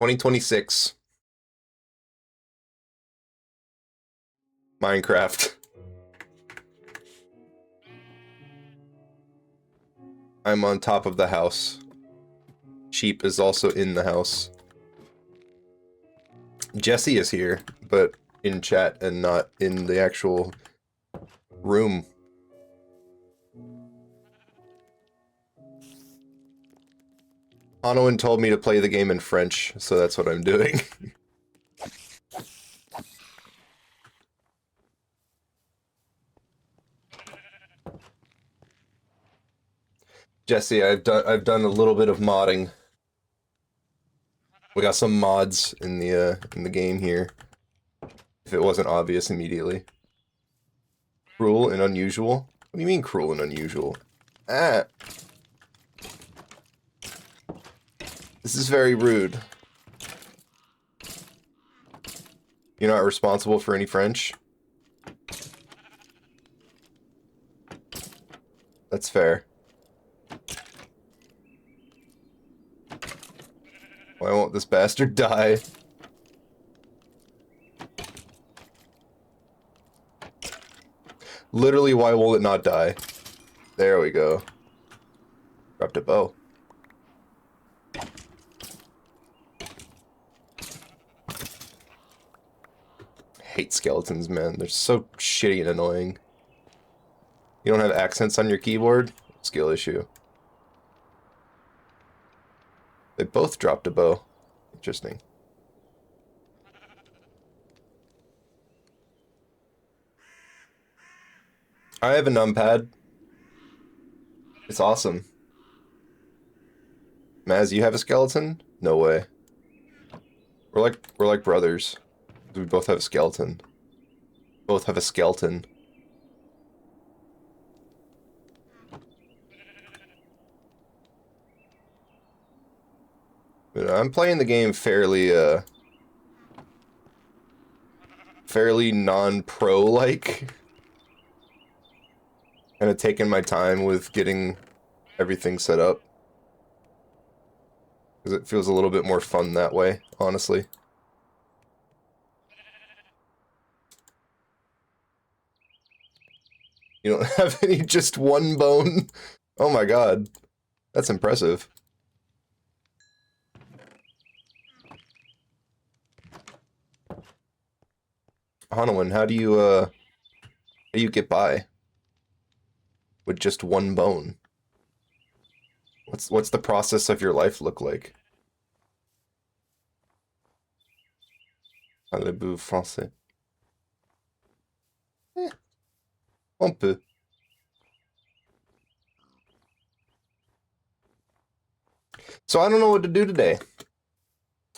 2026. Minecraft. I'm on top of the house. Sheep is also in the house. Jesse is here, but in chat and not in the actual room. Onoin told me to play the game in French, so that's what I'm doing. Jesse, I've done a little bit of modding. We got some mods in the game here. If it wasn't obvious immediately. Cruel and unusual? What do you mean cruel and unusual? Ah. This is very rude. You're not responsible for any French? That's fair. Why won't this bastard die? Literally, why will it not die? There we go. Dropped a bow. Hate skeletons, man. They're so shitty and annoying. You don't have accents on your keyboard? Skill issue. They both dropped a bow. Interesting. I have a numpad. It's awesome. Maz, you have a skeleton? No way. We're like brothers. We both have a skeleton. Both have a skeleton. But I'm playing the game fairly non-pro-like. Kind of taking my time with getting everything set up. Because it feels a little bit more fun that way, honestly. You don't have any, just one bone? Oh my god. That's impressive. Hanowin, how do you get by? With just one bone? What's the process of your life look like? Parlez-vous français? On peut. So I don't know what to do today.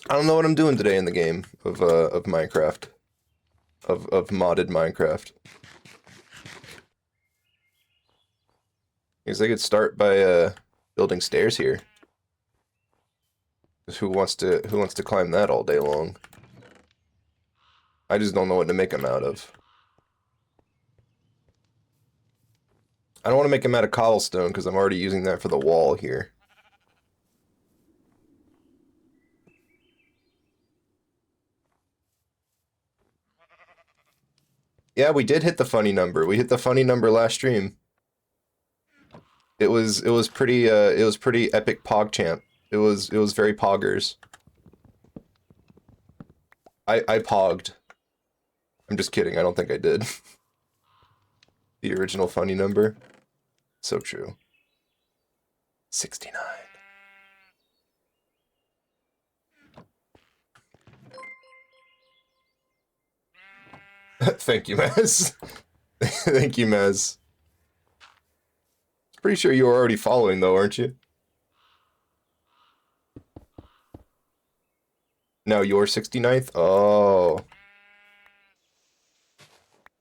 I don't know what I'm doing today in the game of Minecraft. Of modded Minecraft. I guess I could start by building stairs here. Who wants to climb that all day long? I just don't know what to make them out of. I don't want to make them out of cobblestone because I'm already using that for the wall here. Yeah, we did hit the funny number. We hit the funny number last stream. It was pretty epic PogChamp. It was very poggers. I pogged. I'm just kidding. I don't think I did. The original funny number. So true. 69. Thank you, Maz. Thank you, Maz. Pretty sure you were already following, though, aren't you? No, you're 69th? Oh.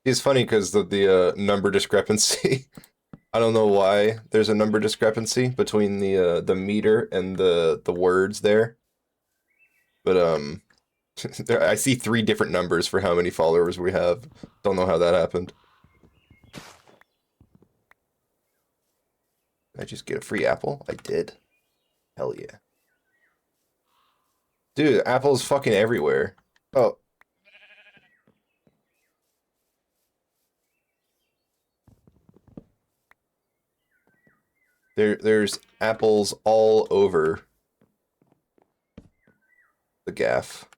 It's funny because the number discrepancy. I don't know why there's a number discrepancy between the meter and the words there. But I see 3 different numbers for how many followers we have. Don't know how that happened. Did I just get a free apple? I did. Hell yeah. Dude, apples fucking everywhere. Oh. There's apples all over the gaff.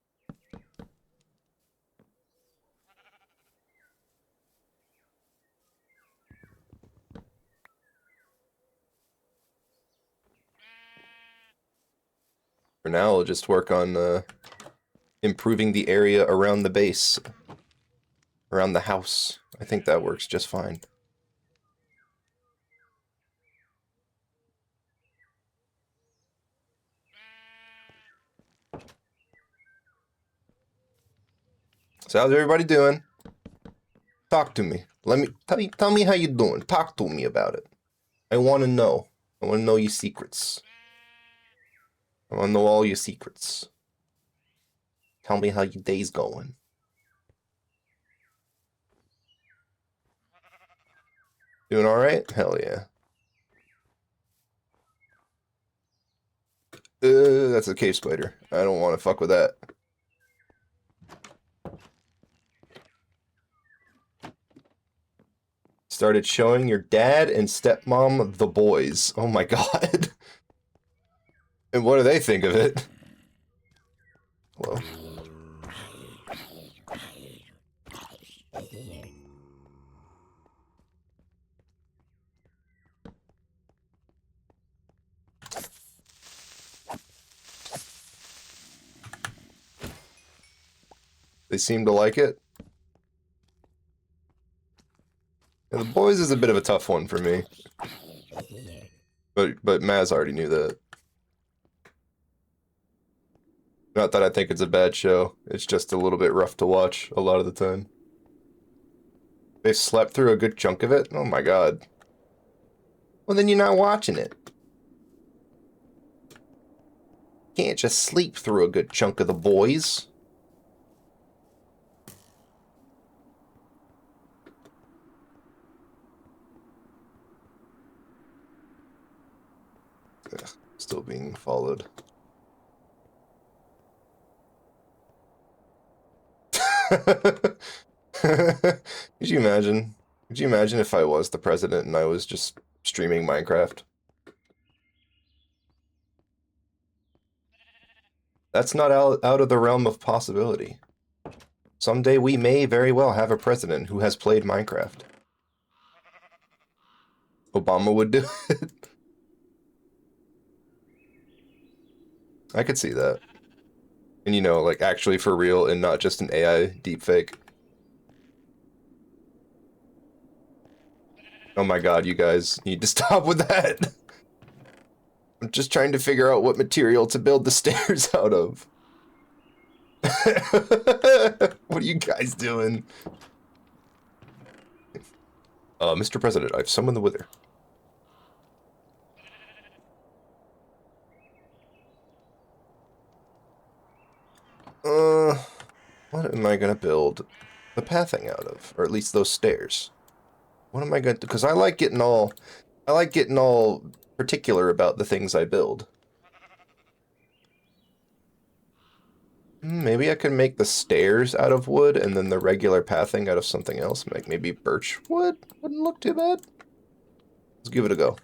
For now, I'll just work on improving the area around the base, around the house. I think that works just fine. So how's everybody doing? Talk to me. Tell me how you doing. Talk to me about it. I want to know. I want to know your secrets. I want to know all your secrets. Tell me how your day's going. Doing all right? Hell yeah. That's a cave spider. I don't want to fuck with that. Started showing your dad and stepmom The Boys. Oh my god. And what do they think of it? Hello. They seem to like it. And The Boys is a bit of a tough one for me. But Maz already knew that. Not that I think it's a bad show. It's just a little bit rough to watch a lot of the time. They slept through a good chunk of it? Oh my god. Well, then you're not watching it. Can't just sleep through a good chunk of The Boys. Ugh, still being followed. Could you imagine? Could you imagine if I was the president and I was just streaming Minecraft? That's not out of the realm of possibility. Someday we may very well have a president who has played Minecraft. Obama would do it. I could see that. And you know, like actually for real and not just an AI deepfake. Oh my god, you guys need to stop with that. I'm just trying to figure out what material to build the stairs out of. What are you guys doing? Mr. President, I've summoned the Wither. What am I gonna build the pathing out of? Or at least those stairs. What am I gonna do? Because I like getting all particular about the things I build. Maybe I can make the stairs out of wood and then the regular pathing out of something else. Like maybe birch wood? Wouldn't look too bad. Let's give it a go.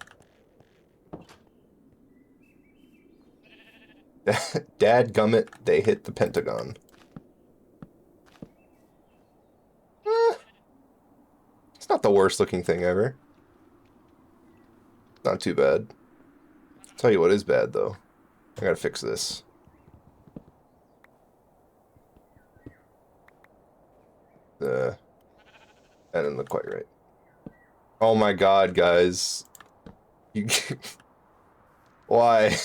Dadgummit, they hit the Pentagon. It's not the worst looking thing ever. Not too bad. I'll tell you what is bad though. I gotta fix this. That didn't look quite right. Oh my god, guys. You why?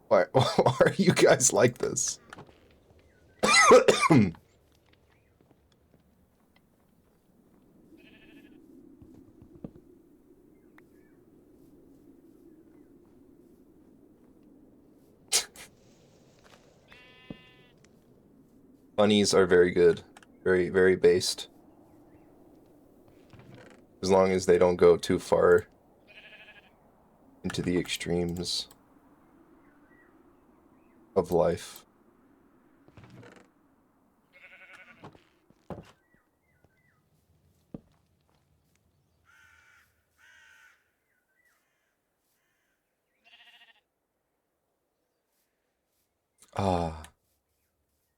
Why are you guys like this? Bunnies are very good. Very, very based. As long as they don't go too far into the extremes. of life. Ah,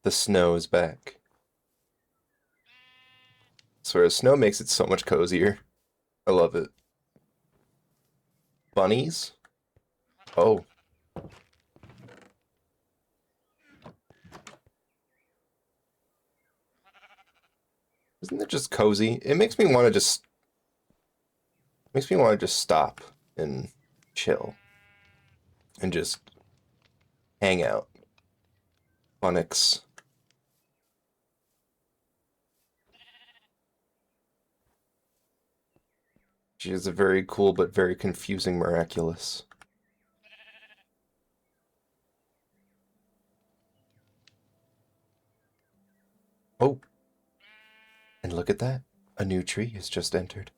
the snow is back. Swear, snow makes it so much cozier. I love it. Bunnies? Oh. Isn't it just cozy? It makes me want to just stop and chill and just hang out. Phonics. She is a very cool but very confusing miraculous. Oh. And look at that. A new tree has just entered.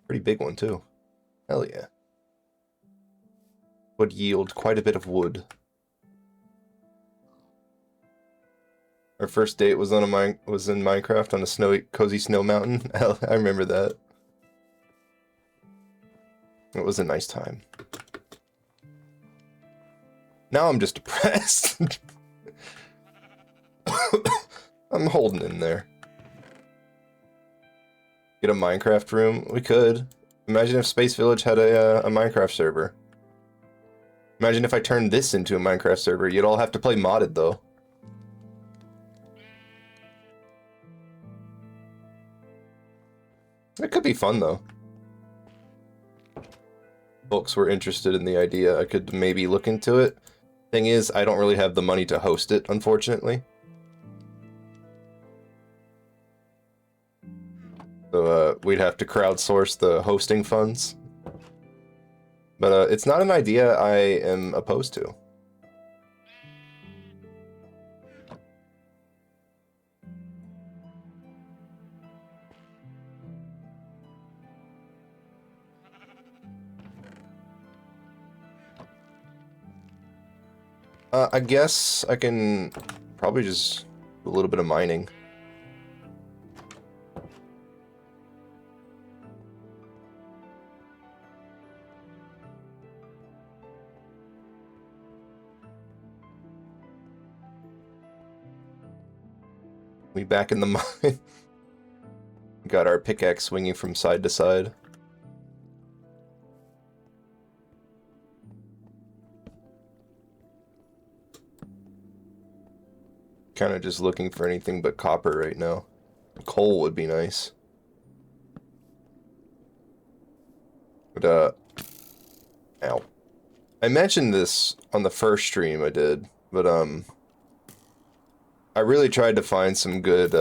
Pretty big one, too. Hell yeah. Would yield quite a bit of wood. Our first date was on was in Minecraft on a snowy, cozy snow mountain. I remember that. It was a nice time. Now I'm just depressed. I'm holding in there. Get a Minecraft room? We could. Imagine if Space Village had a Minecraft server. Imagine if I turned this into a Minecraft server. You'd all have to play modded, though. It could be fun, though. Folks were interested in the idea. I could maybe look into it. Thing is, I don't really have the money to host it, unfortunately. So, we'd have to crowdsource the hosting funds. But, it's not an idea I am opposed to. I guess I can probably just do a little bit of mining. We back in the mine. Got our pickaxe swinging from side to side. Kind of just looking for anything but copper right now. Coal would be nice. But, ow. I mentioned this on the first stream I did, but, I really tried to find some good,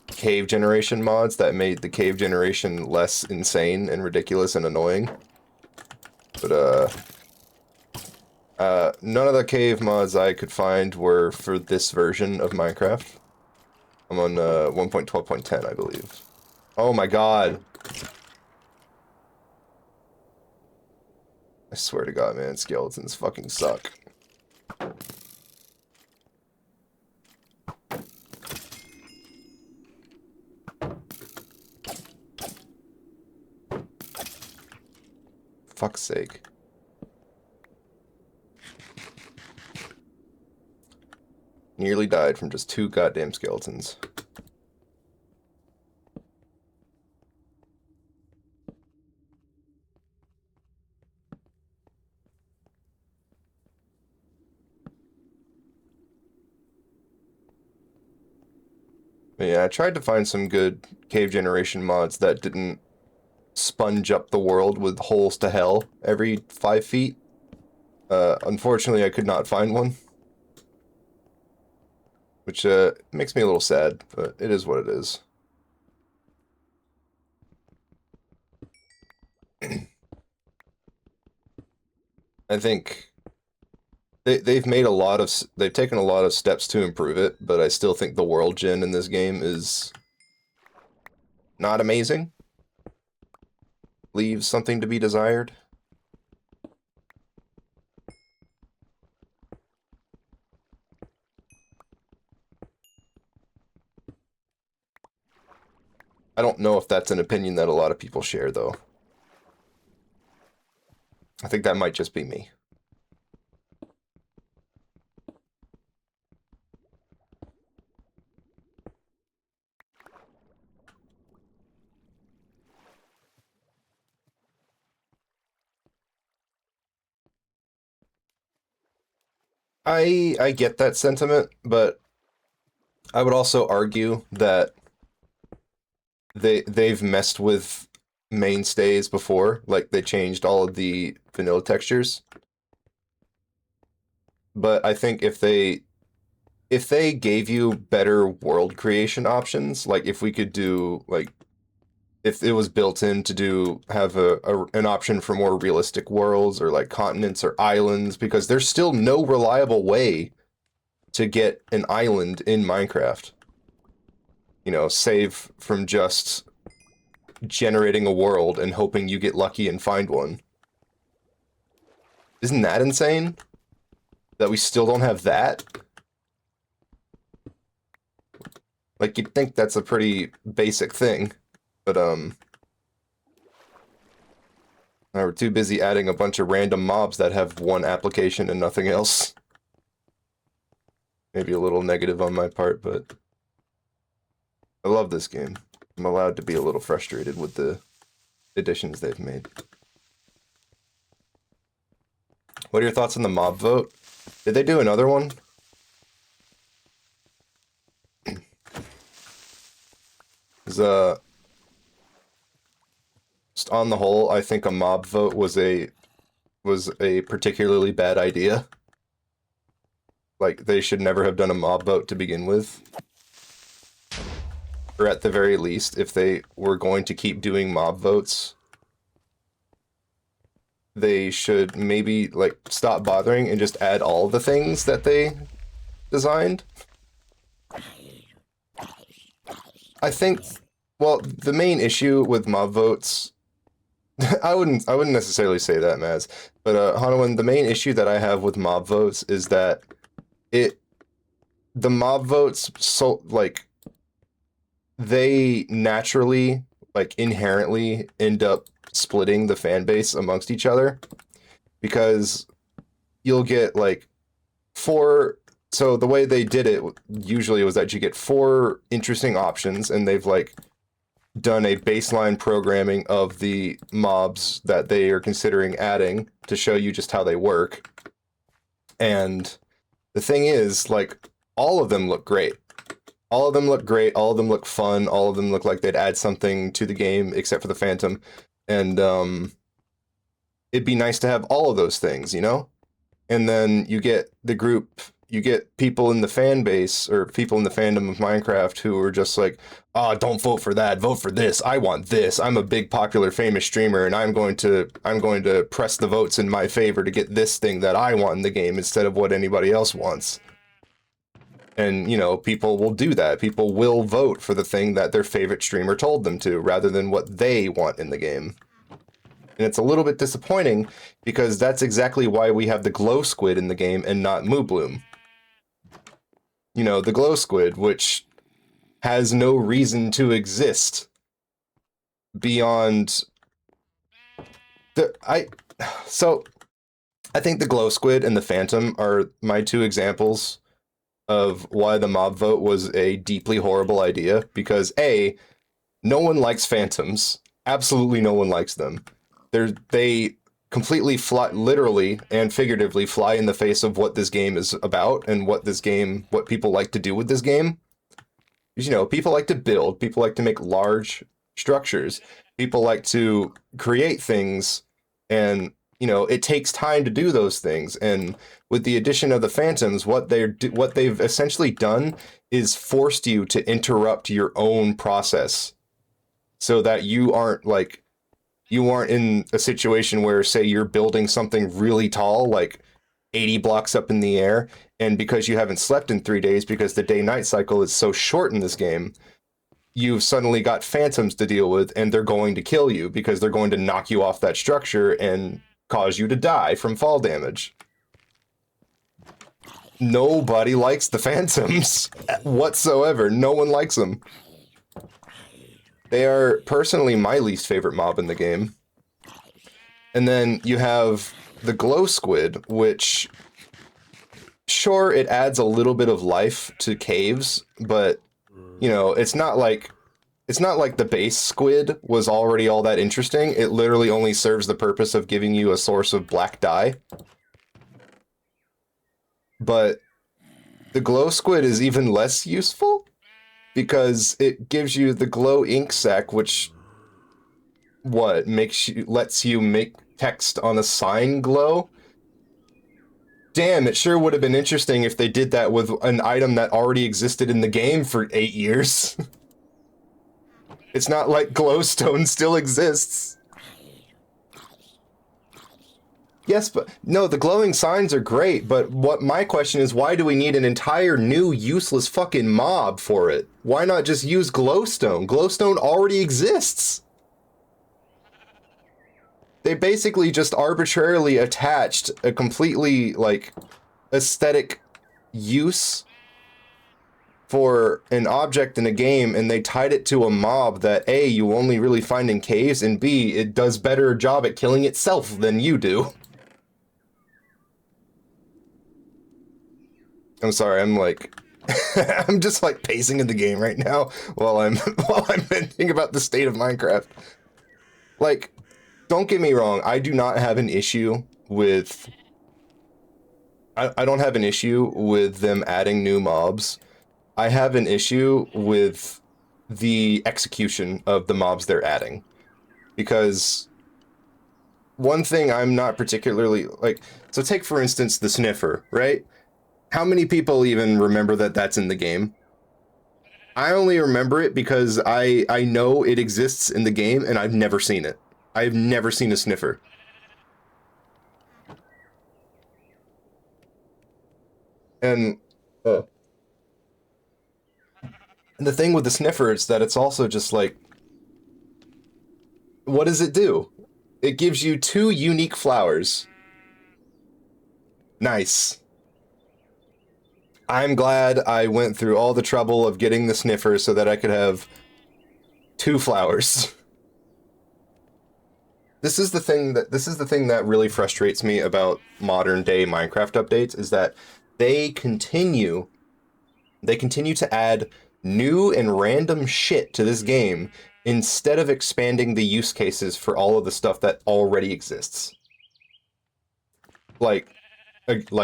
cave generation mods that made the cave generation less insane and ridiculous and annoying. But, none of the cave mods I could find were for this version of Minecraft. I'm on 1.12.10, I believe. Oh my god. I swear to god, man, skeletons fucking suck. Fuck's sake. Nearly died from just 2 goddamn skeletons. But yeah, I tried to find some good cave generation mods that didn't sponge up the world with holes to hell every 5 feet. Unfortunately, I could not find one. Which, makes me a little sad, but it is what it is. I think they've made a lot of they've taken a lot of steps to improve it, but I still think the world gen in this game is not amazing. Leaves something to be desired. I don't know if that's an opinion that a lot of people share, though. I think that might just be me. I get that sentiment, but I would also argue that they've messed with mainstays before, like they changed all of the vanilla textures. But I think if they gave you better world creation options, like if we could do like if it was built in to do have an option for more realistic worlds or like continents or islands, because there's still no reliable way to get an island in Minecraft. You know, save from just generating a world and hoping you get lucky and find one. Isn't that insane? That we still don't have that? Like, you'd think that's a pretty basic thing, but, we're too busy adding a bunch of random mobs that have one application and nothing else. Maybe a little negative on my part, but I love this game. I'm allowed to be a little frustrated with the additions they've made. What are your thoughts on the mob vote? Did they do another one? Just on the whole, I think a mob vote was a particularly bad idea. Like, they should never have done a mob vote to begin with. Or at the very least, if they were going to keep doing mob votes, they should maybe, like, stop bothering and just add all the things that they designed. I think, well, the main issue with mob votes, I wouldn't necessarily say that, Maz, but Hanawin, the main issue that I have with mob votes is that the mob votes, so like, they naturally, like, inherently end up splitting the fan base amongst each other, because you'll get like so the way they did it usually was that you get 4 interesting options, and they've like done a baseline programming of the mobs that they are considering adding to show you just how they work. And the thing is, like, all of them look great. All of them look great, all of them look fun, all of them look like they'd add something to the game, except for the Phantom. And it'd be nice to have all of those things, you know? And then you get people in the fan base, or people in the fandom of Minecraft, who are just like, oh, don't vote for that, vote for this, I want this, I'm a big popular famous streamer, and I'm going to press the votes in my favor to get this thing that I want in the game instead of what anybody else wants. And, you know, people will do that. People will vote for the thing that their favorite streamer told them to, rather than what they want in the game. And it's a little bit disappointing, because that's exactly why we have the glow squid in the game and not Moo Bloom. You know, the glow squid, which has no reason to exist beyond so I think the glow squid and the Phantom are my 2 examples of why the mob vote was a deeply horrible idea, because A, no one likes phantoms. Absolutely no one likes them. They completely fly, literally and figuratively fly in the face of what this game is about and what people like to do with this game. Because, you know, people like to build, people like to make large structures, people like to create things, and, you know, it takes time to do those things. And with the addition of the phantoms, what they've essentially done is forced you to interrupt your own process, so that you aren't in a situation where, say, you're building something really tall, like 80 blocks up in the air, and because you haven't slept in 3 days, because the day-night cycle is so short in this game, you've suddenly got phantoms to deal with, and they're going to kill you, because they're going to knock you off that structure and cause you to die from fall damage. Nobody likes the phantoms whatsoever. No one likes them. They are personally my least favorite mob in the game. And then you have the glow squid, which, sure, it adds a little bit of life to caves, but, you know, it's not like the base squid was already all that interesting. It literally only serves the purpose of giving you a source of black dye. But the glow squid is even less useful because it gives you the glow ink sac, which lets you make text on a sign glow. Damn, it sure would have been interesting if they did that with an item that already existed in the game for 8 years. It's not like glowstone still exists. Yes, but no, the glowing signs are great, but what my question is, why do we need an entire new useless fucking mob for it? Why not just use glowstone? Glowstone already exists. They basically just arbitrarily attached a completely, like, aesthetic use for an object in a game, and they tied it to a mob that A, you only really find in caves, and B, it does better job at killing itself than you do. I'm sorry, I'm like, I'm just like pacing in the game right now while I'm thinking about the state of Minecraft. Like, don't get me wrong, I do not have an issue with... I don't have an issue with them adding new mobs. I have an issue with the execution of the mobs they're adding. Because one thing I'm not particularly, like... So take, for instance, the sniffer, right? How many people even remember that that's in the game? I only remember it because I know it exists in the game, and I've never seen it. I've never seen a sniffer. And the thing with the sniffer is that it's also just like, what does it do? It gives you 2 unique flowers. Nice. I'm glad I went through all the trouble of getting the sniffer so that I could have 2 flowers. This is the thing that really frustrates me about modern day Minecraft updates, is that they continue to add new and random shit to this game instead of expanding the use cases for all of the stuff that already exists. Like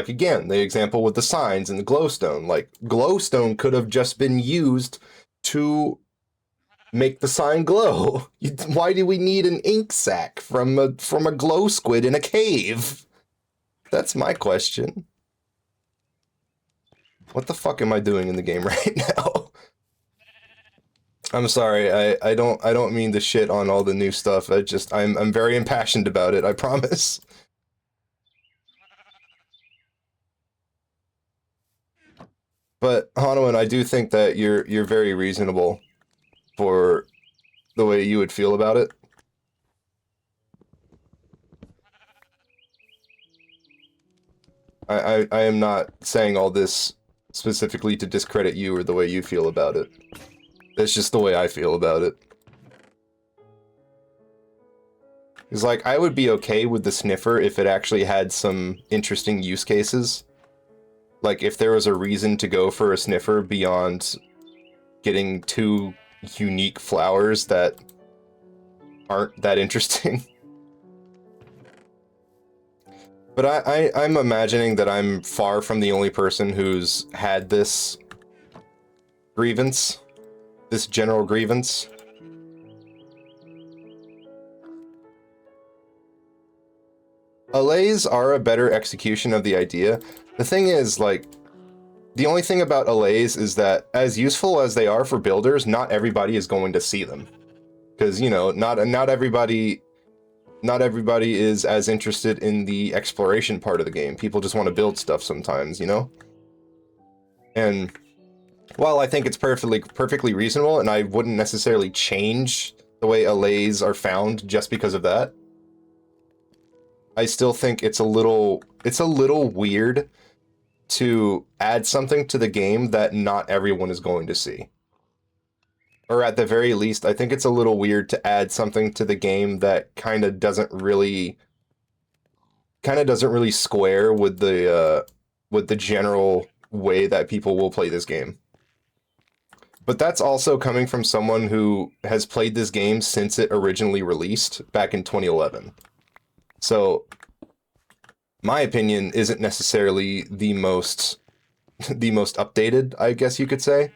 again, the example with the signs and the glowstone. Like, glowstone could have just been used to make the sign glow. Why do we need an ink sac from a glow squid in a cave? That's my question. What the fuck am I doing in the game right now? I'm sorry. I don't mean to shit on all the new stuff. I'm very impassioned about it, I promise. But Hanwhan, I do think that you're very reasonable for the way you would feel about it. I am not saying all this specifically to discredit you or the way you feel about it. That's just the way I feel about it. It's like, I would be okay with the sniffer if it actually had some interesting use cases. Like, if there was a reason to go for a sniffer beyond getting 2 unique flowers that aren't that interesting. But I'm imagining that I'm far from the only person who's had this grievance. This general grievance. Allays are a better execution of the idea. The thing is, like, the only thing about allays is that, as useful as they are for builders, not everybody is going to see them. Because, you know, not everybody is as interested in the exploration part of the game. People just want to build stuff sometimes, you know? And while I think it's perfectly reasonable, and I wouldn't necessarily change the way allays are found just because of that, I still think it's a little weird to add something to the game that not everyone is going to see. or at the very least, I think it's a little weird to add something to the game that kind of doesn't really square with the general way that people will play this game. But that's also coming from someone who has played this game since it originally released back in 2011. So, my opinion isn't necessarily the most the most updated, I guess you could say.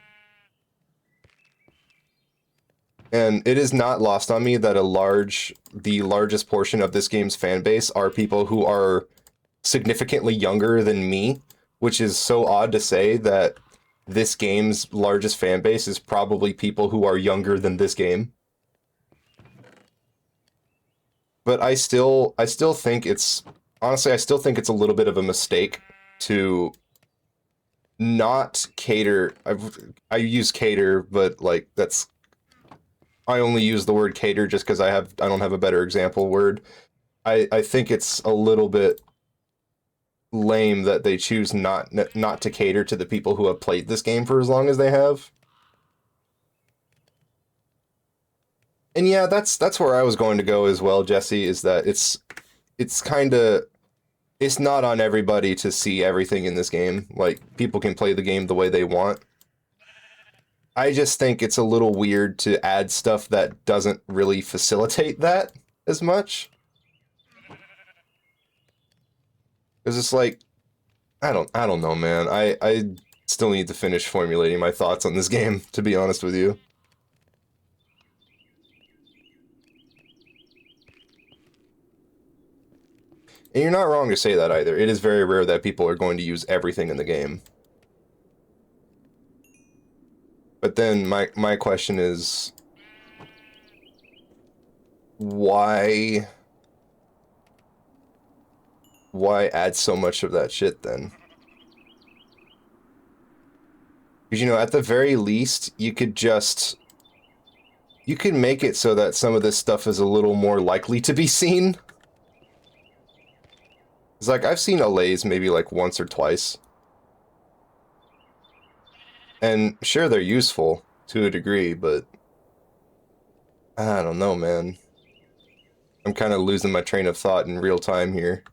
And it is not lost on me that the largest portion of this game's fan base are people who are significantly younger than me, which is so odd to say that this game's largest fan base is probably people who are younger than this game. But I still think it's honestly I still think it's a little bit of a mistake to not cater. I use cater, but like that's I only use the word cater just because I don't have a better example word. I think it's a little bit lame that they choose not to cater to the people who have played this game for as long as they have. And yeah, that's where I was going to go as well, Jesse, is that it's kind of it's not on everybody to see everything in this game. Like people can play the game the way they want. I just think it's a little weird to add stuff that doesn't really facilitate that as much. Because it's like I don't know, man. I still need to finish formulating my thoughts on this game, to be honest with you. And you're not wrong to say that either. It is very rare that people are going to use everything in the game. But then my question is why add so much of that shit then? Because at the very least, you could make it so that some of this stuff is a little more likely to be seen. It's like I've seen allays maybe like once or twice. And sure they're useful to a degree, but I don't know, man. I'm kind of losing my train of thought in real time here.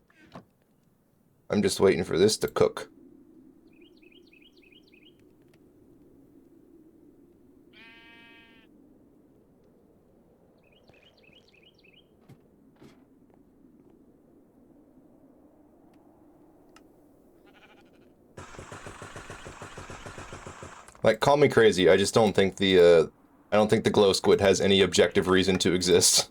I'm just waiting for this to cook. Like, call me crazy, I just don't think I don't think the glow squid has any objective reason to exist.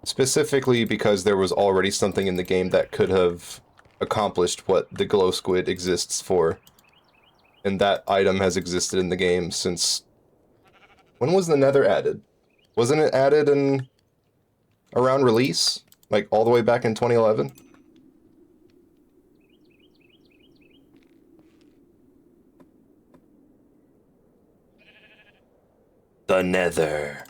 Specifically because there was already something in the game that could have accomplished what the glow squid exists for. And that item has existed in the game since... When was the nether added? Wasn't it added in... around release? Like, all the way back in 2011? The nether.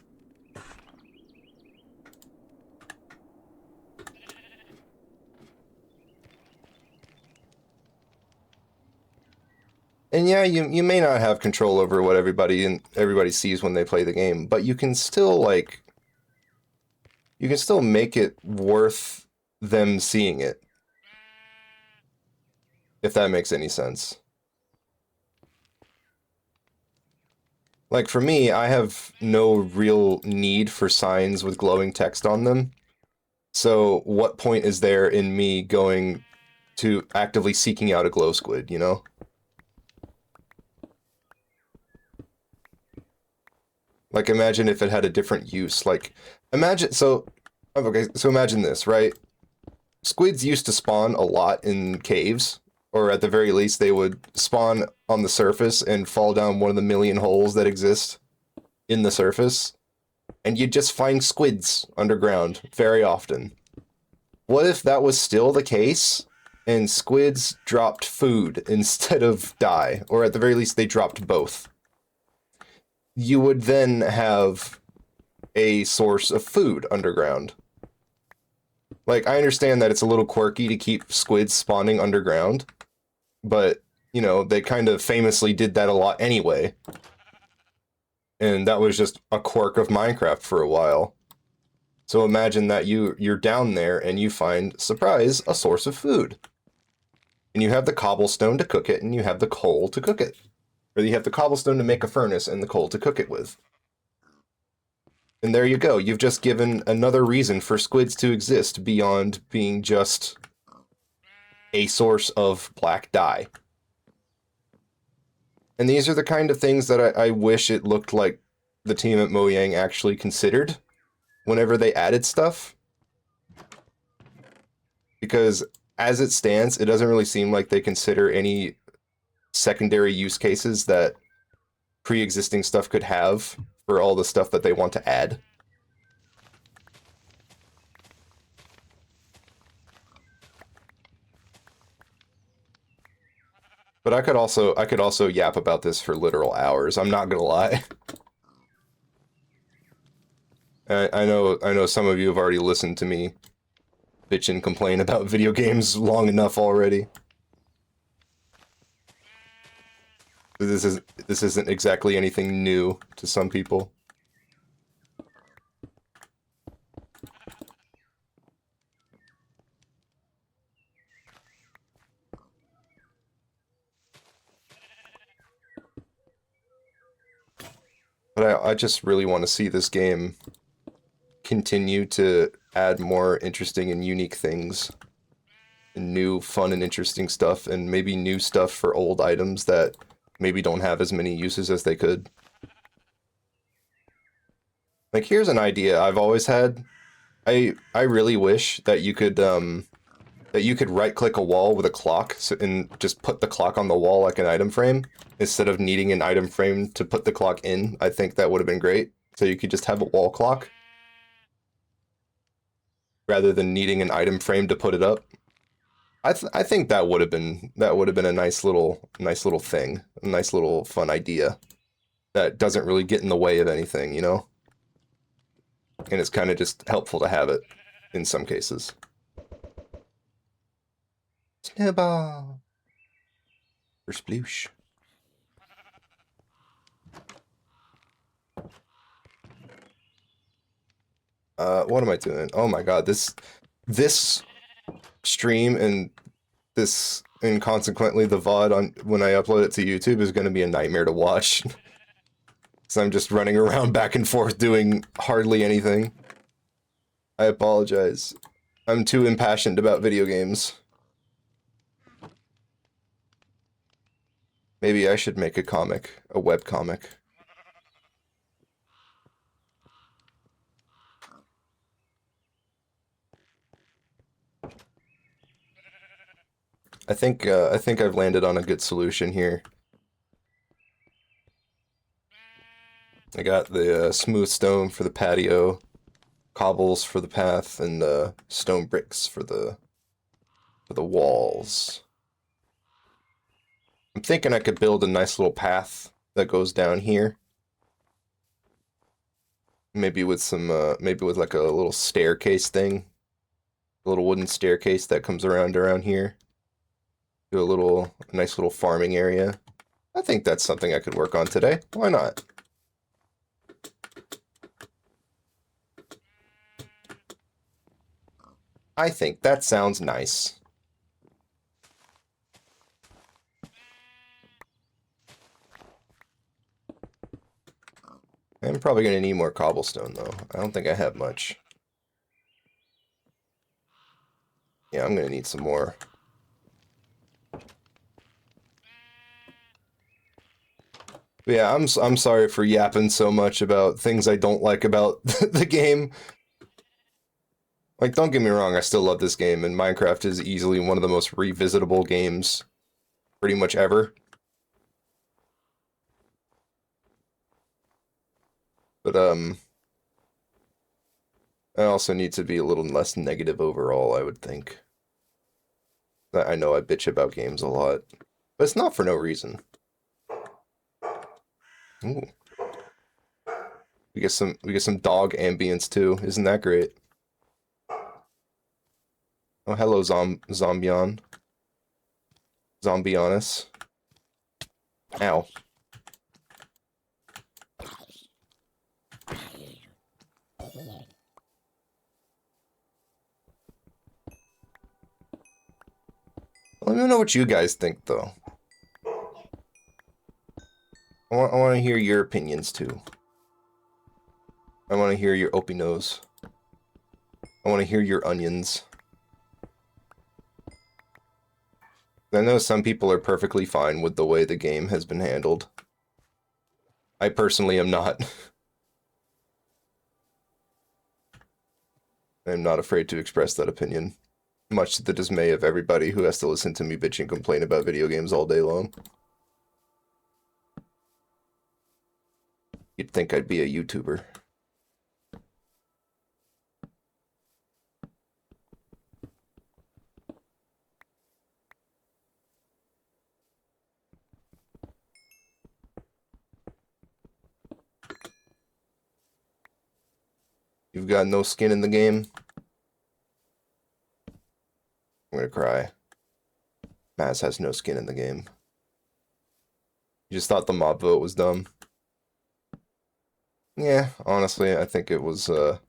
And yeah, you may not have control over what everybody sees when they play the game, but you can still like you can still make it worth them seeing it, if that makes any sense. Like for me, I have no real need for signs with glowing text on them. So what point is there in me going to actively seeking out a glow squid, you know? Like, imagine if it had a different use. Like, so imagine this, right? Squids used to spawn a lot in caves, or at the very least, they would spawn on the surface and fall down one of the million holes that exist in the surface, and you'd just find squids underground very often. What if that was still the case, and squids dropped food instead of dye, or at the very least, they dropped both? You would then have a source of food underground. Like, I understand that it's a little quirky to keep squids spawning underground, but, you know, they kind of famously did that a lot anyway. And that was just a quirk of Minecraft for a while. So imagine that you're down there and you find, surprise, a source of food. And you have the cobblestone to cook it, and you have the coal to cook it. Or you have the cobblestone to make a furnace and the coal to cook it with. And there you go. You've just given another reason for squids to exist beyond being just a source of black dye. And these are the kind of things that I wish it looked like the team at Mojang actually considered whenever they added stuff. Because as it stands, it doesn't really seem like they consider any secondary use cases that pre-existing stuff could have for all the stuff that they want to add. But I could also yap about this for literal hours. I'm not gonna lie. I know some of you have already listened to me bitch and complain about video games long enough already. This isn't exactly anything new to some people. But I just really want to see this game continue to add more interesting and unique things. And new, fun, and interesting stuff, and maybe new stuff for old items that maybe don't have as many uses as they could. Like, here's an idea I've always had. I really wish that you could right-click a wall with a clock and just put the clock on the wall like an item frame, instead of needing an item frame to put the clock in. I think that would have been great. So you could just have a wall clock, rather than needing an item frame to put it up. I think that would have been a nice little thing, a nice little fun idea that doesn't really get in the way of anything, you know? And it's kind of just helpful to have it in some cases. Snowball. For sploosh. What am I doing? Oh my god, this stream and consequently the VOD on when I upload it to YouTube is going to be a nightmare to watch. So I'm just running around back and forth doing hardly anything. I apologize. I'm too impassioned about video games. Maybe I should make a comic, a web comic. I think I've landed on a good solution here. I got the smooth stone for the patio, cobbles for the path, and stone bricks for the walls. I'm thinking I could build a nice little path that goes down here. Maybe with some maybe with like a little staircase thing. A little wooden staircase that comes around here. Do a nice little farming area. I think that's something I could work on today. Why not? I think that sounds nice. I'm probably going to need more cobblestone, though. I don't think I have much. Yeah, I'm going to need some more. But yeah, I'm sorry for yapping so much about things I don't like about the game. Like, don't get me wrong, I still love this game, and Minecraft is easily one of the most revisitable games pretty much ever. But, I also need to be a little less negative overall, I would think. I know I bitch about games a lot, but it's not for no reason. Ooh. We get some dog ambience too. Isn't that great? Oh, hello, Zombion. Zombionus. Ow. Let me know what you guys think, though. I want to hear your opinions, too. I want to hear your opinos. I want to hear your onions. I know some people are perfectly fine with the way the game has been handled. I personally am not. I'm not afraid to express that opinion, much to the dismay of everybody who has to listen to me bitch and complain about video games all day long. You'd think I'd be a YouTuber. You've got no skin in the game? I'm gonna cry. Maz has no skin in the game. You just thought the mob vote was dumb. Yeah, honestly, I think it was, I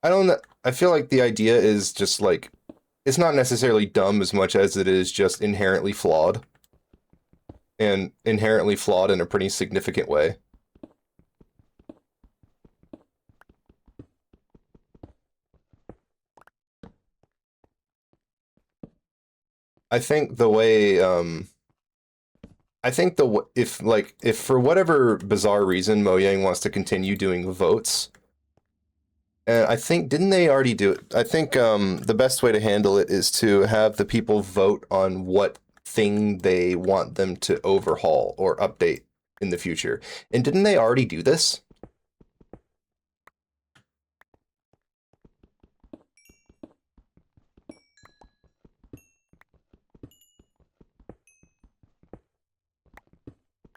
don't know. I feel like the idea is just, like, it's not necessarily dumb as much as it is just inherently flawed. And inherently flawed in a pretty significant way. I think the way, I think if for whatever bizarre reason Mojang wants to continue doing votes, and I think, didn't they already do it? I think the best way to handle it is to have the people vote on what thing they want them to overhaul or update in the future. And didn't they already do this?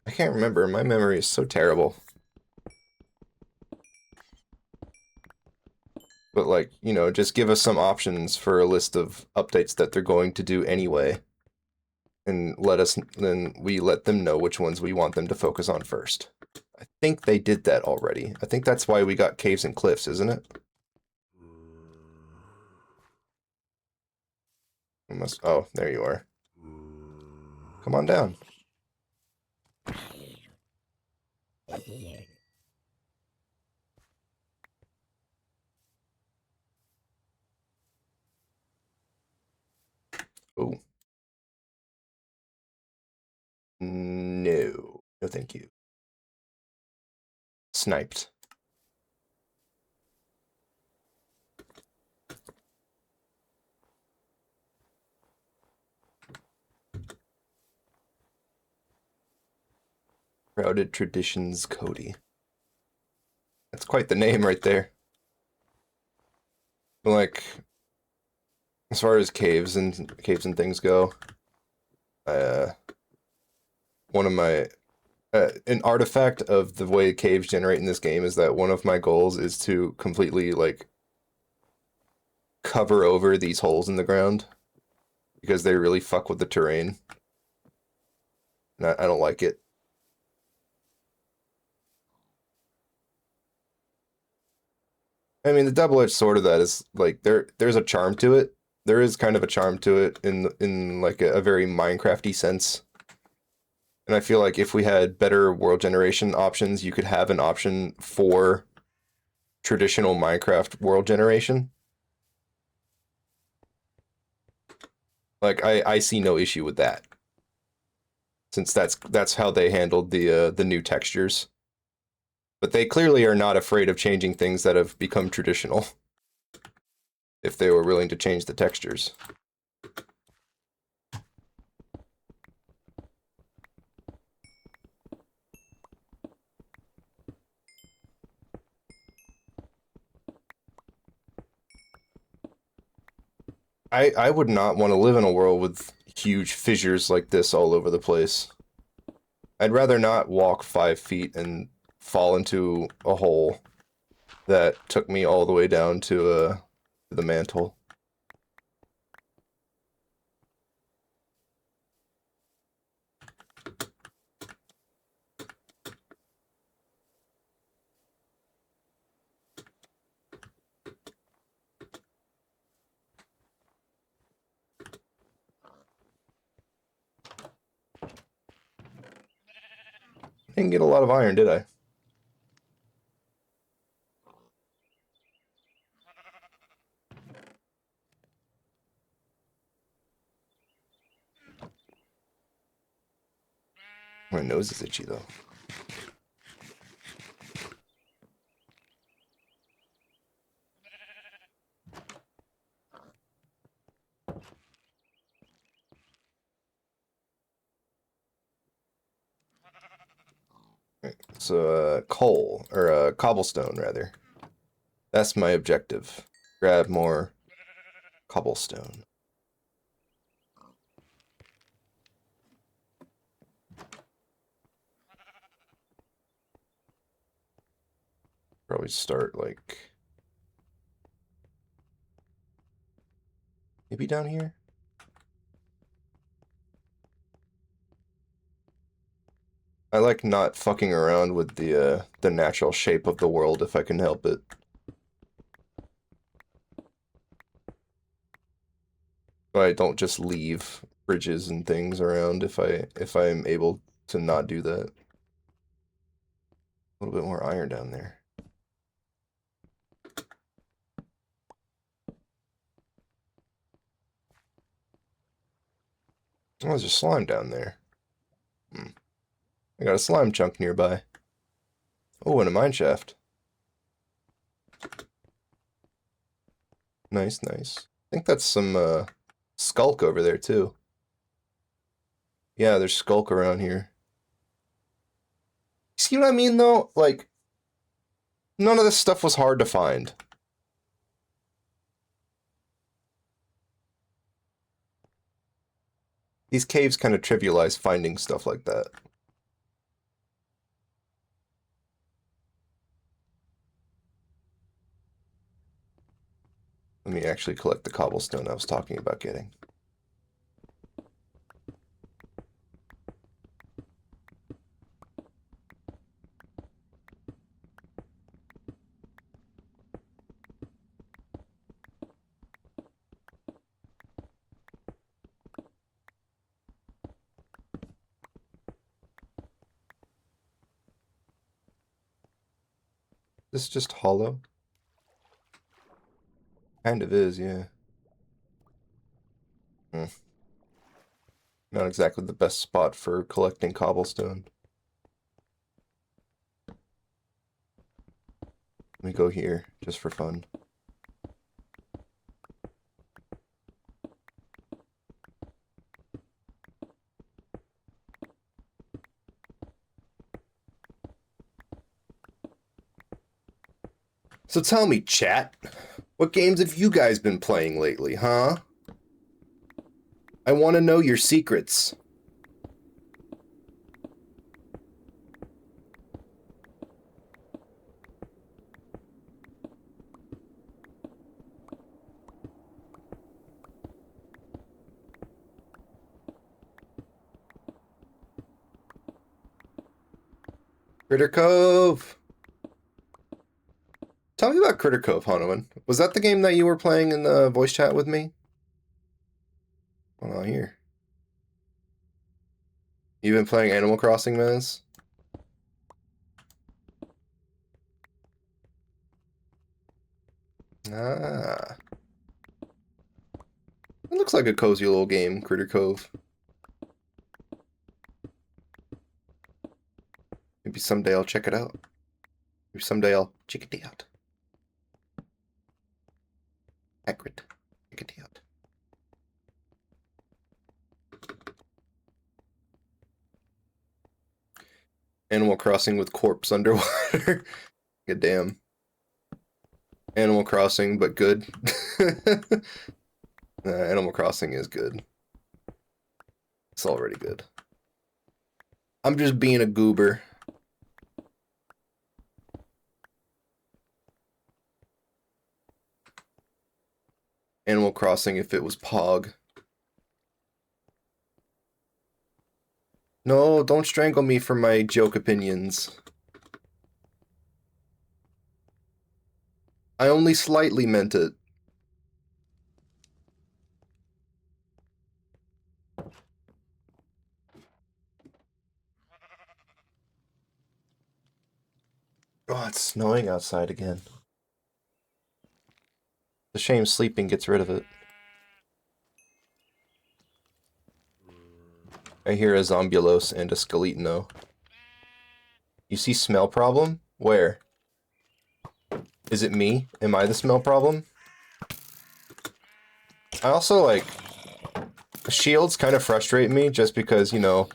I can't remember. My memory is so terrible. But, like, you know, just give us some options for a list of updates that they're going to do anyway. And then we let them know which ones we want them to focus on first. I think they did that already. I think that's why we got Caves and Cliffs, isn't it? Oh, there you are. Come on down. Oh. No. No, thank you. Sniped. Crowded Traditions Cody. That's quite the name right there. Like, as far as caves and things go, one of my an artifact of the way caves generate in this game is that one of my goals is to completely, like, cover over these holes in the ground because they really fuck with the terrain. And I don't like it. I mean, the double-edged sword of that is, like, there's a charm to it. There is kind of a charm to it in like a very Minecrafty sense. And I feel like if we had better world generation options, you could have an option for traditional Minecraft world generation. Like, I see no issue with that, since that's how they handled the new textures. But they clearly are not afraid of changing things that have become traditional, if they were willing to change the textures. I would not want to live in a world with huge fissures like this all over the place. I'd rather not walk 5 feet and fall into a hole that took me all the way down to the mantle. Didn't get a lot of iron, did I? My nose is itchy, though. So, coal, or cobblestone, rather. That's my objective. Grab more cobblestone. Probably start, like... maybe down here? I like not fucking around with the natural shape of the world if I can help it. I don't just leave bridges and things around if I'm able to not do that. A little bit more iron down there. Oh, there's a slime down there. I got a slime chunk nearby. Oh, and a mine shaft. Nice, nice. I think that's some skulk over there too. Yeah, there's skulk around here. See what I mean though? Like, none of this stuff was hard to find. These caves kind of trivialize finding stuff like that. Let me actually collect the cobblestone I was talking about getting. This is just hollow? Kind of is, yeah. Not exactly the best spot for collecting cobblestone. Let me go here, just for fun. So tell me, chat, what games have you guys been playing lately, huh? I want to know your secrets. Critter Cove! Tell me about Critter Cove, Hanuman. Was that the game that you were playing in the voice chat with me? Oh, here. You've been playing Animal Crossing, Mez? Ah. It looks like a cozy little game, Critter Cove. Maybe someday I'll check it out. Maybe someday I'll check it out. Accurate. Check it out. Animal Crossing with corpse underwater. Good damn. Animal Crossing, but good. Animal Crossing is good. It's already good. I'm just being a goober. Animal Crossing if it was Pog. No, don't strangle me for my joke opinions. I only slightly meant it. Oh, it's snowing outside again. It's a shame sleeping gets rid of it. I hear a Zombulos and a Skeletino. You see smell problem? Where? Is it me? Am I the smell problem? I also, like... Shields kind of frustrate me just because, you know...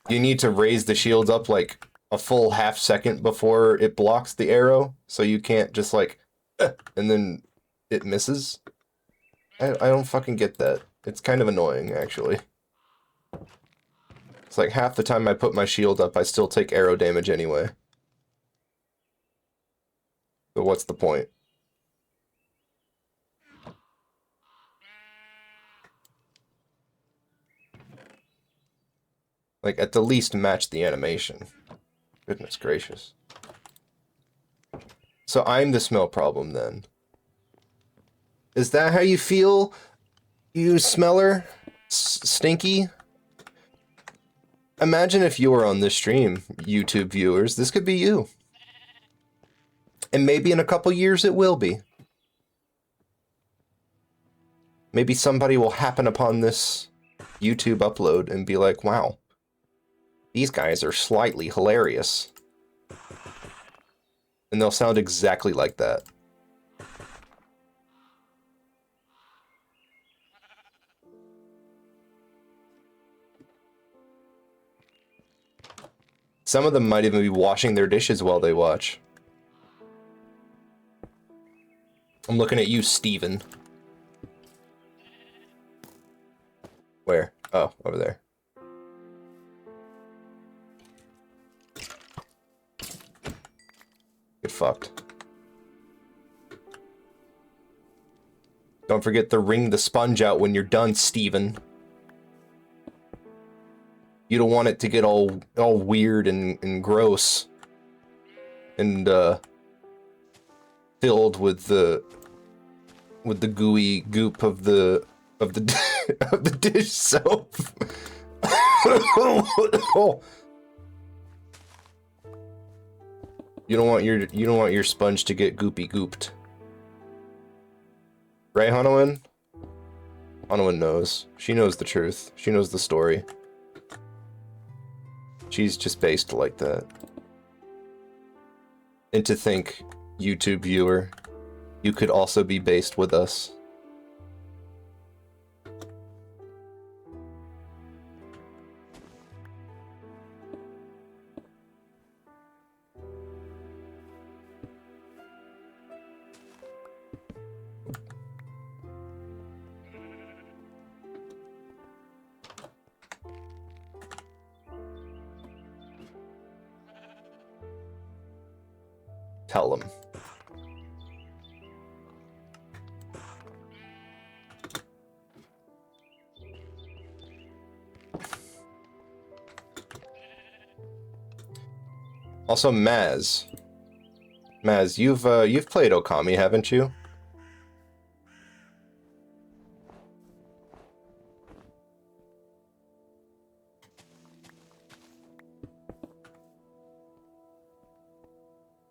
You need to raise the shields up, like, a full half second before it blocks the arrow. So you can't just, like... and then it misses. I don't fucking get that. It's kind of annoying, actually. It's like half the time I put my shield up, I still take arrow damage anyway. So what's the point? Like, at the least match the animation. Goodness gracious. So I'm the smell problem, then. Is that how you feel, you smeller? Stinky? Imagine if you were on this stream, YouTube viewers. This could be you. And maybe in a couple years it will be. Maybe somebody will happen upon this YouTube upload and be like, wow, these guys are slightly hilarious. And they'll sound exactly like that. Some of them might even be washing their dishes while they watch. I'm looking at you, Steven. Where? Oh, over there. Get fucked. Don't forget to wring the sponge out when you're done, Steven. You don't want it to get all weird and gross. And, filled with the gooey goop of the of the dish soap. You don't want your sponge to get goopy gooped. Right, Hanowin? Hanowin knows. She knows the truth. She knows the story. She's just based like that. And to think, YouTube viewer, you could also be based with us. Tell them. Also, Maz. Maz, you've played Okami, haven't you?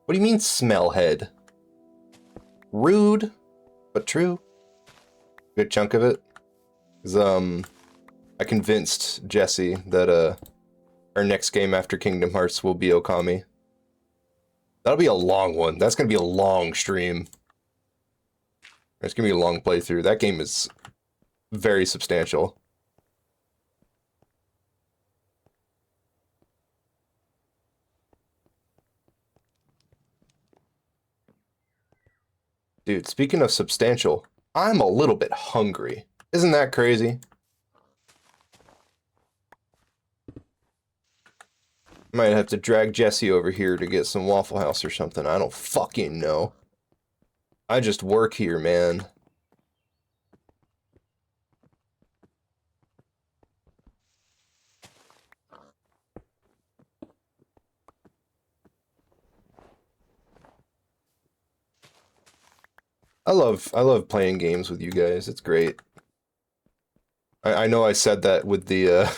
What do you mean, smellhead? Rude, but true. Good chunk of it. 'Cause, I convinced Jesse that, our next game after Kingdom Hearts will be Okami. That'll be a long one. That's gonna be a long stream. It's gonna be a long playthrough. That game is very substantial. Dude, speaking of substantial, I'm a little bit hungry. Isn't that crazy? Might have to drag Jesse over here to get some Waffle House or something. I don't fucking know. I just work here, man. I love playing games with you guys. It's great. I know I said that with the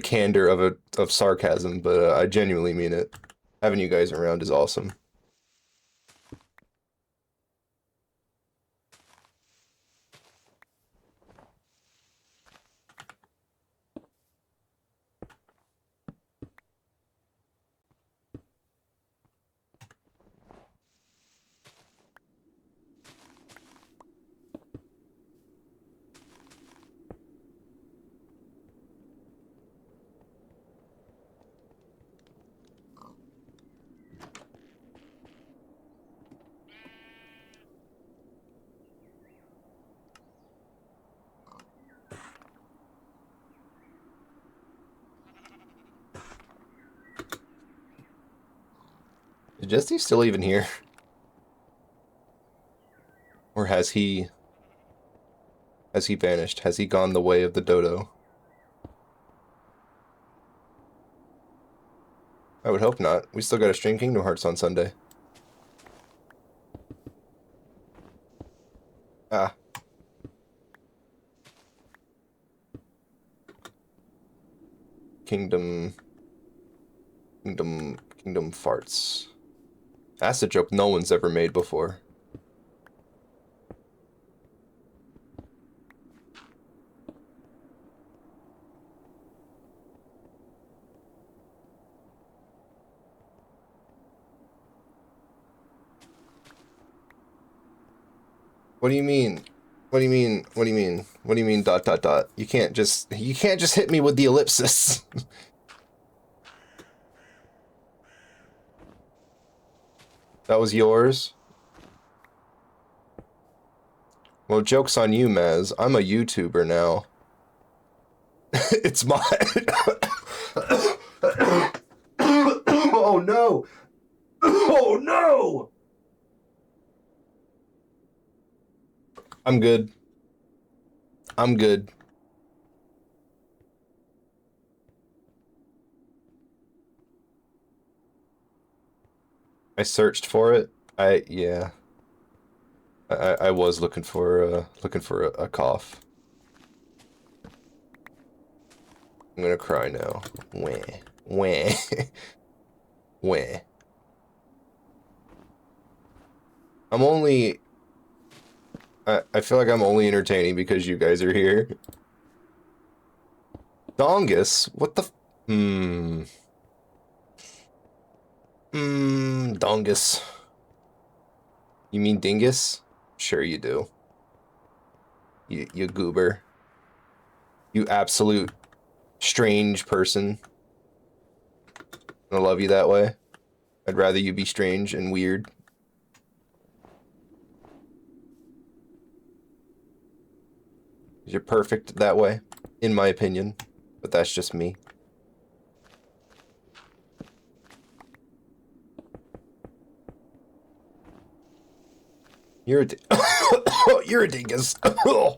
candor of sarcasm, but I genuinely mean it. Having you guys around is awesome. Is Jesse still even here? Or has he vanished? Has he gone the way of the dodo? I would hope not. We still gotta stream Kingdom Hearts on Sunday. Ah. Kingdom farts. That's a joke no one's ever made before. What do you mean? What do you mean? What do you mean? What do you mean dot dot dot? You can't just hit me with the ellipsis. That was yours? Well, joke's on you, Maz. I'm a YouTuber now. It's mine. Oh no! Oh no! I'm good. I'm good. I searched for it. Yeah. I was looking for a cough. I'm gonna cry now. Wah. Wah. Wah. I'm only... I feel like I'm only entertaining because you guys are here. Dongus? What the... Dongus. You mean dingus? Sure you do. You goober. You absolute strange person. I love you that way. I'd rather you be strange and weird. You're perfect that way, in my opinion. But that's just me. You're a you're a dingus. You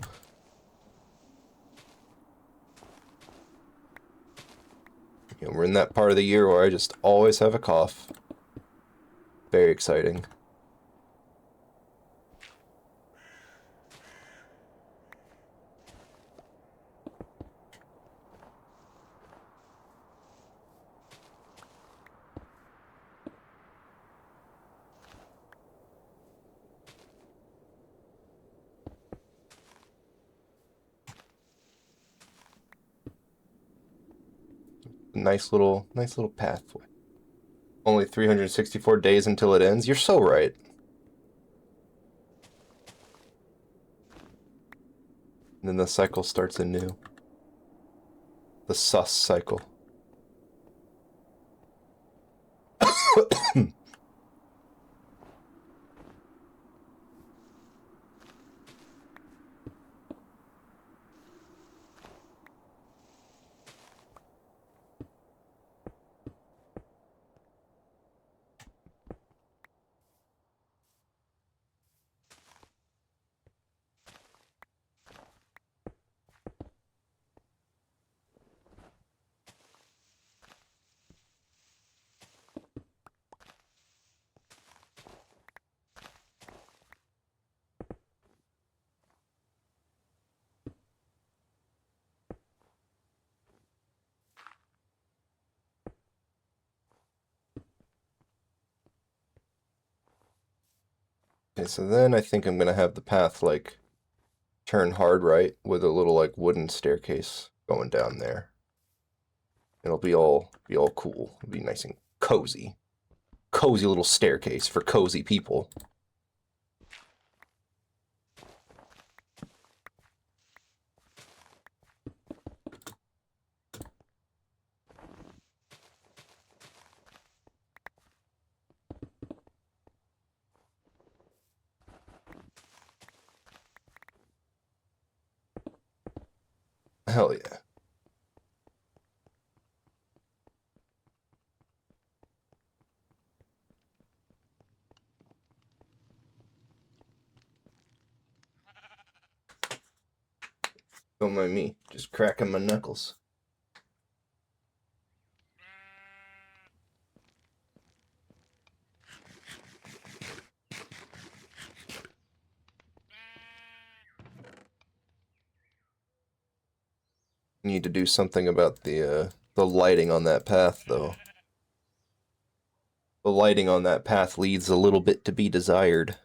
know, we're in that part of the year where I just always have a cough. Very exciting. Nice little pathway. Only 364 days until it ends. You're so right. And then the cycle starts anew. The sus cycle. Okay, so then I think I'm gonna have the path, like, turn hard right with a little, like, wooden staircase going down there. It'll be all cool. It'll be nice and cozy. Cozy little staircase for cozy people. Hell yeah. Don't mind me, just cracking my knuckles. Need to do something about the lighting on that path, though. The lighting on that path leaves a little bit to be desired.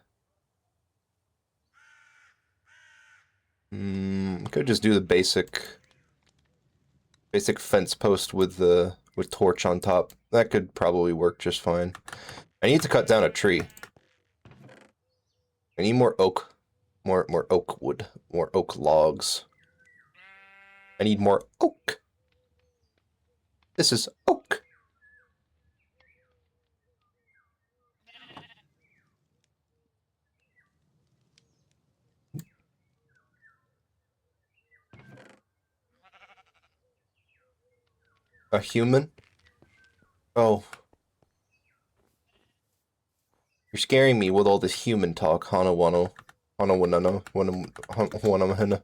Could just do the basic fence post with torch on top. That could probably work just fine. I need to cut down a tree. I need more oak, more oak wood, more oak logs. I need more oak. This is oak. A human? Oh. You're scaring me with all this human talk, Hana Wano. Hana Wanano. Wanamahana.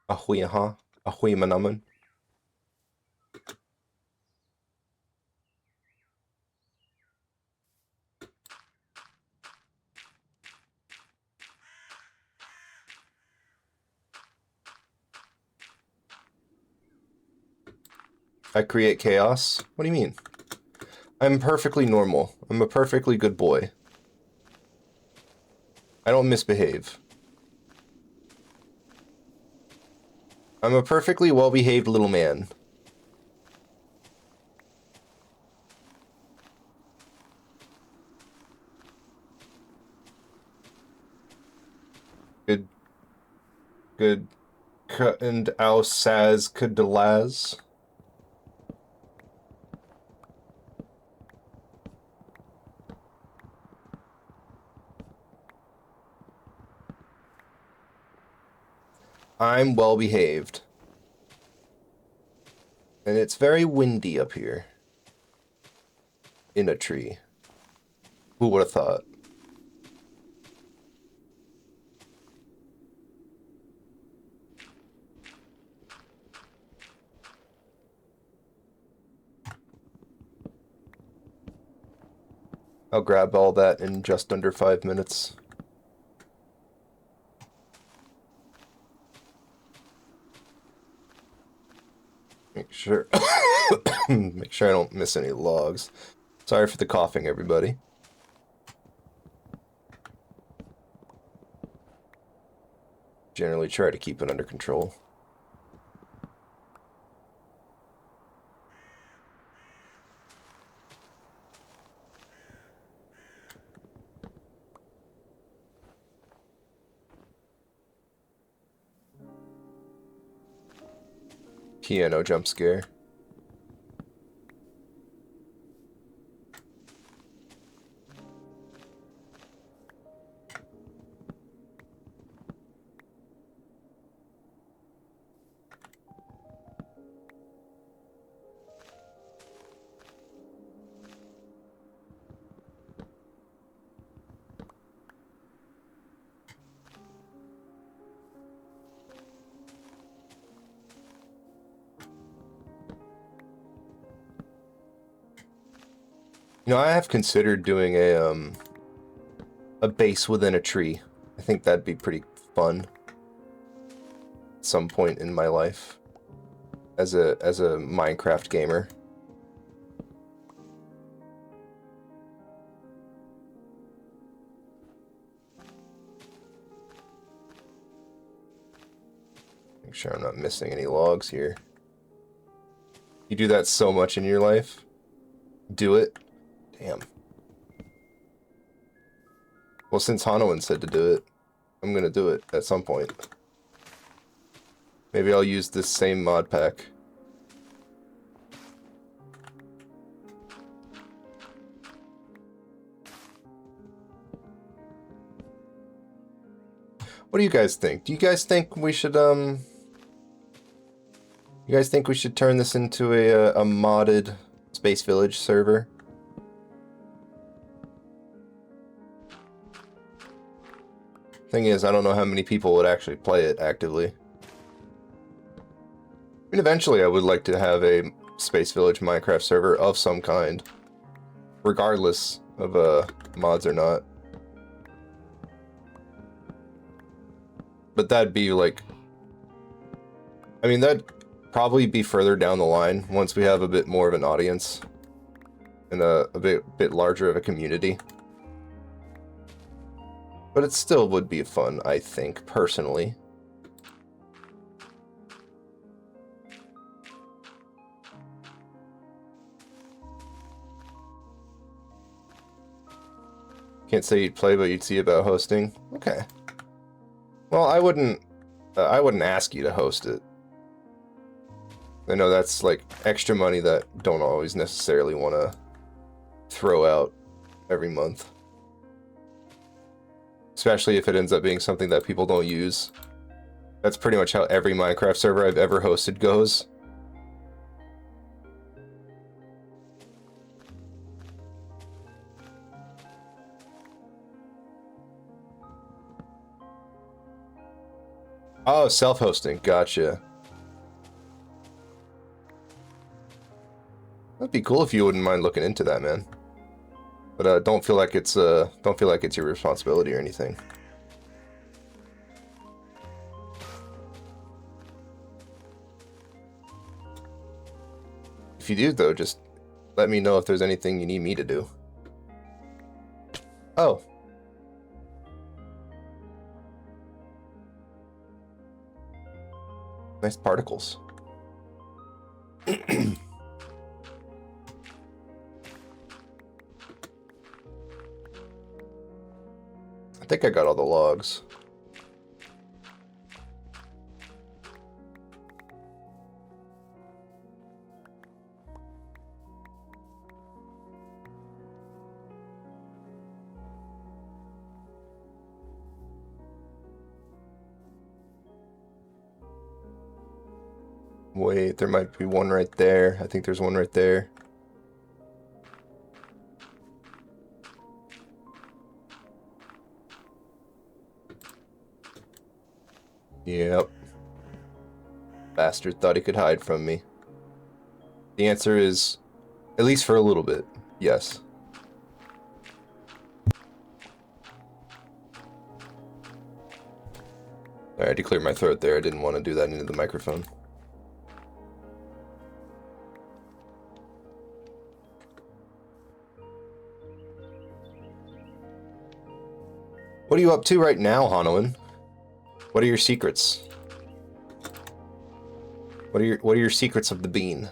Ahui aha. Ahui manaman. I create chaos? What do you mean? I'm perfectly normal. I'm a perfectly good boy. I don't misbehave. I'm a perfectly well-behaved little man. Good. And Au Saz Kadalaz. I'm well behaved. And it's very windy up here. In a tree. Who would have thought? I'll grab all that in just under 5 minutes. Make sure make sure I don't miss any logs. Sorry for the coughing, everybody. Generally try to keep it under control. Piano jump scare. You know, I have considered doing a base within a tree. I think that'd be pretty fun. At some point in my life. as a Minecraft gamer. Make sure I'm not missing any logs here. You do that so much in your life? Do it? Damn. Well, since Hanoan said to do it, I'm gonna do it at some point. Maybe I'll use this same mod pack. What do you guys think? Do you guys think we should, you guys think we should turn this into a modded Space Village server? Thing is, I don't know how many people would actually play it actively. I mean, eventually I would like to have a Space Village Minecraft server of some kind. Regardless of mods or not. But that'd be like... I mean, that'd probably be further down the line once we have a bit more of an audience. And a bit larger of a community. But it still would be fun, I think, personally. Can't say you'd play, but you'd see about hosting. Okay. Well, I wouldn't ask you to host it. I know that's like extra money that don't always necessarily want to throw out every month. Especially if it ends up being something that people don't use. That's pretty much how every Minecraft server I've ever hosted goes. Oh, self-hosting. Gotcha. That'd be cool if you wouldn't mind looking into that, man. But don't feel like it's your responsibility or anything. If you do, though, just let me know if there's anything you need me to do. Oh. Nice particles. I think I got all the logs. Wait, there might be one right there. I think there's one right there. Yep. Bastard thought he could hide from me. The answer is, at least for a little bit, yes. Alright, I had to clear my throat there. I didn't want to do that into the microphone. What are you up to right now, Hanoan? What are your secrets? What are your secrets of the bean?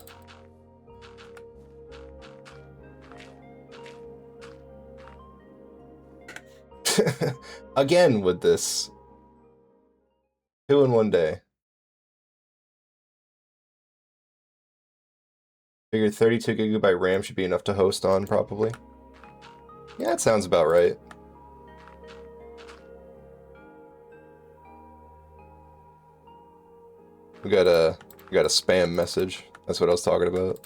Again with this. 2 in 1 day. Figure 32 gigabyte RAM should be enough to host on, probably. Yeah, that sounds about right. We got a spam message. That's what I was talking about.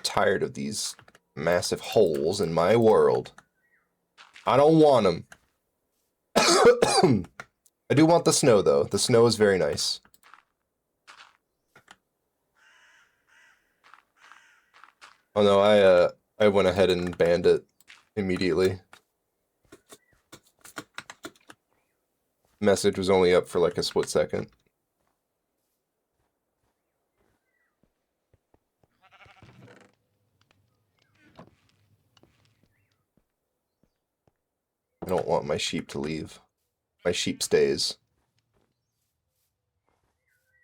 Tired of these massive holes in my world. I don't want them. I do want the snow, though. The snow is very nice. Oh no, I went ahead and banned it immediately. Message was only up for like a split second. I don't want my sheep to leave. My sheep stays.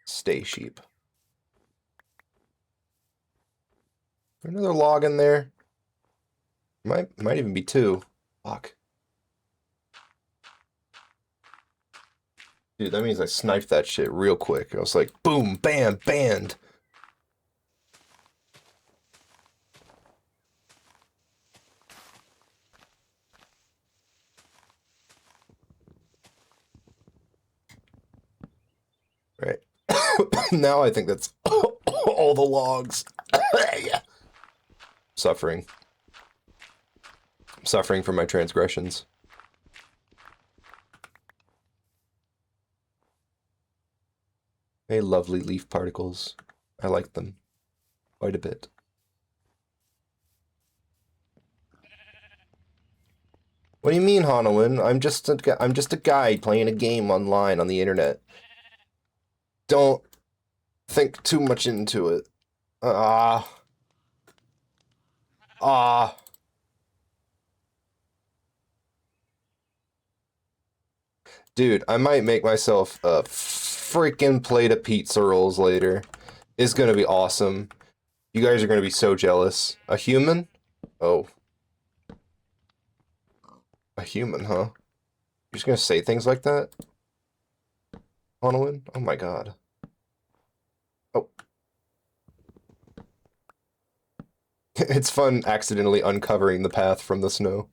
Stay sheep. Another log in there. Might even be two. Fuck. Dude, that means I sniped that shit real quick. I was like, boom, bam, banned. Right. Now I think that's all the logs. Yeah. Suffering. Suffering from my transgressions. Hey, lovely leaf particles. I like them quite a bit. What do you mean, Hanowin? I'm just a guy playing a game online on the internet. Don't think too much into it. Ah. Dude, I might make myself a freaking plate of pizza rolls later. It's gonna be awesome. You guys are gonna be so jealous. A human? Oh. A human, huh? You're just gonna say things like that? Hanowin? Oh my god. Oh. It's fun accidentally uncovering the path from the snow.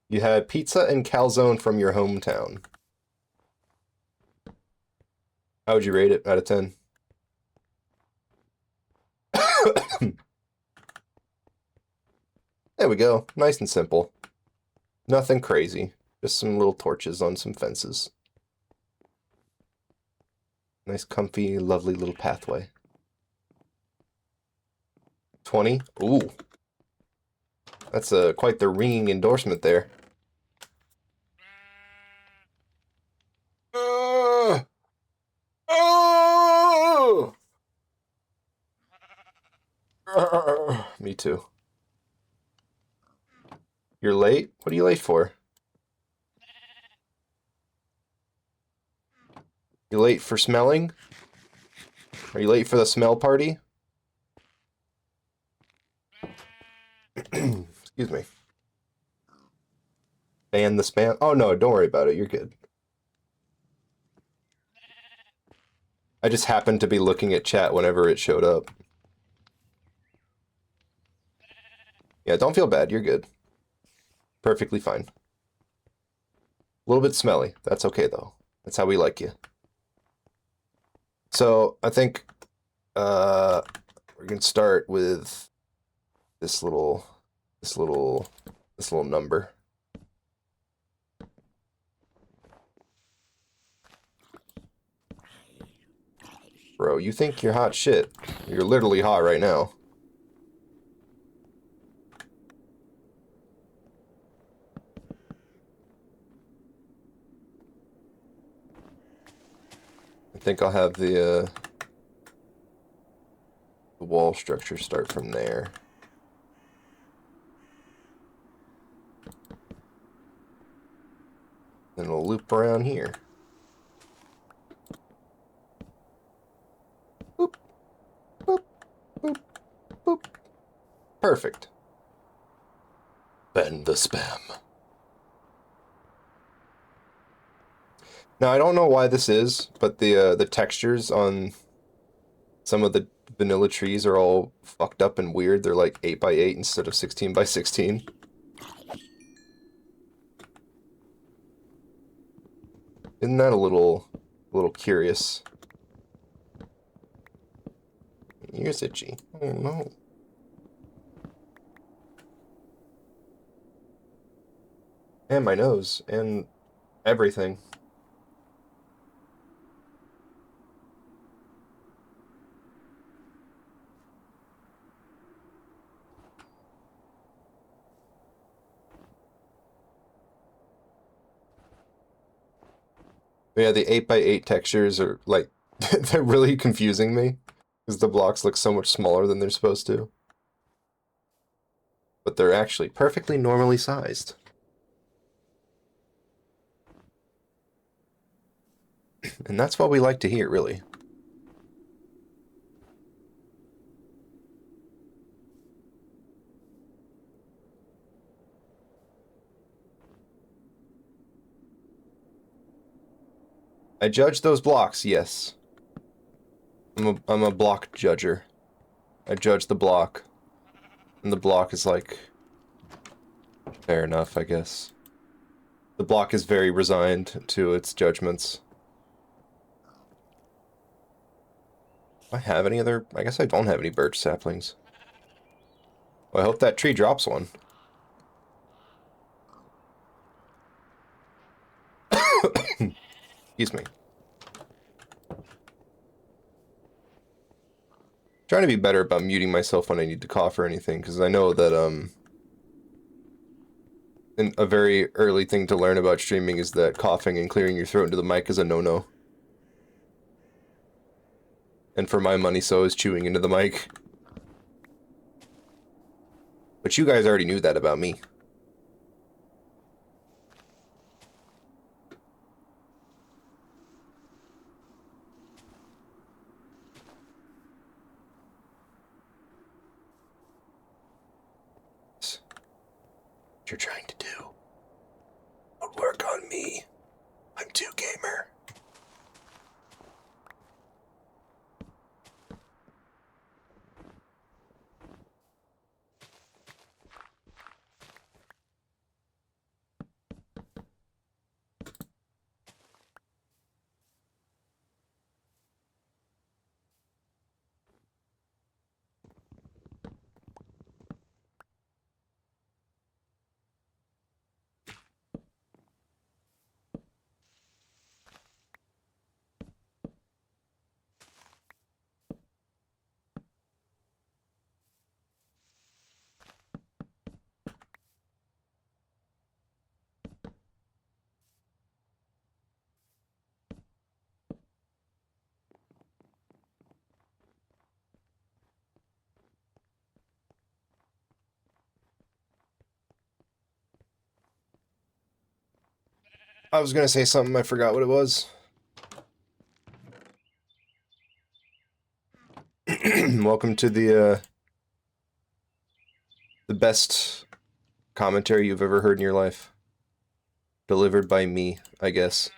You had pizza and calzone from your hometown. How would you rate it out of 10? There we go. Nice and simple. Nothing crazy. Just some little torches on some fences. Nice, comfy, lovely little pathway. 20? Ooh. That's quite the ringing endorsement there. Me too. You're late? What are you late for? You late for smelling? Are you late for the smell party? Excuse me. Ban the spam? Oh no, don't worry about it. You're good. I just happened to be looking at chat whenever it showed up. Yeah, don't feel bad. You're good. Perfectly fine. A little bit smelly. That's okay though. That's how we like you. So I think we're gonna start with this little number. Bro, you think you're hot shit. You're literally hot right now. I think I'll have the wall structure start from there. Then we'll loop around here. Boop, boop, boop, boop. Perfect. Bend the spam. Now I don't know why this is, but the textures on some of the vanilla trees are all fucked up and weird. They're like 8 by 8 instead of 16 by 16. Isn't that a little curious? Ears itchy. Oh no. And my nose and everything. Yeah, the 8x8 textures are, like, they're really confusing me. Because the blocks look so much smaller than they're supposed to. But they're actually perfectly normally sized. And that's what we like to hear, really. I judge those blocks, yes. I'm a block judger. I judge the block. And the block is like... fair enough, I guess. The block is very resigned to its judgments. Do I have any other... I guess I don't have any birch saplings. Well, I hope that tree drops one. Excuse me. Trying to be better about muting myself when I need to cough or anything, because I know that, a very early thing to learn about streaming is that coughing and clearing your throat into the mic is a no-no. And for my money, so is chewing into the mic. But you guys already knew that about me. What you're trying to do would work on me. I'm too gamer. I was gonna say something, I forgot what it was. Welcome to the best commentary you've ever heard in your life. Delivered by me, I guess.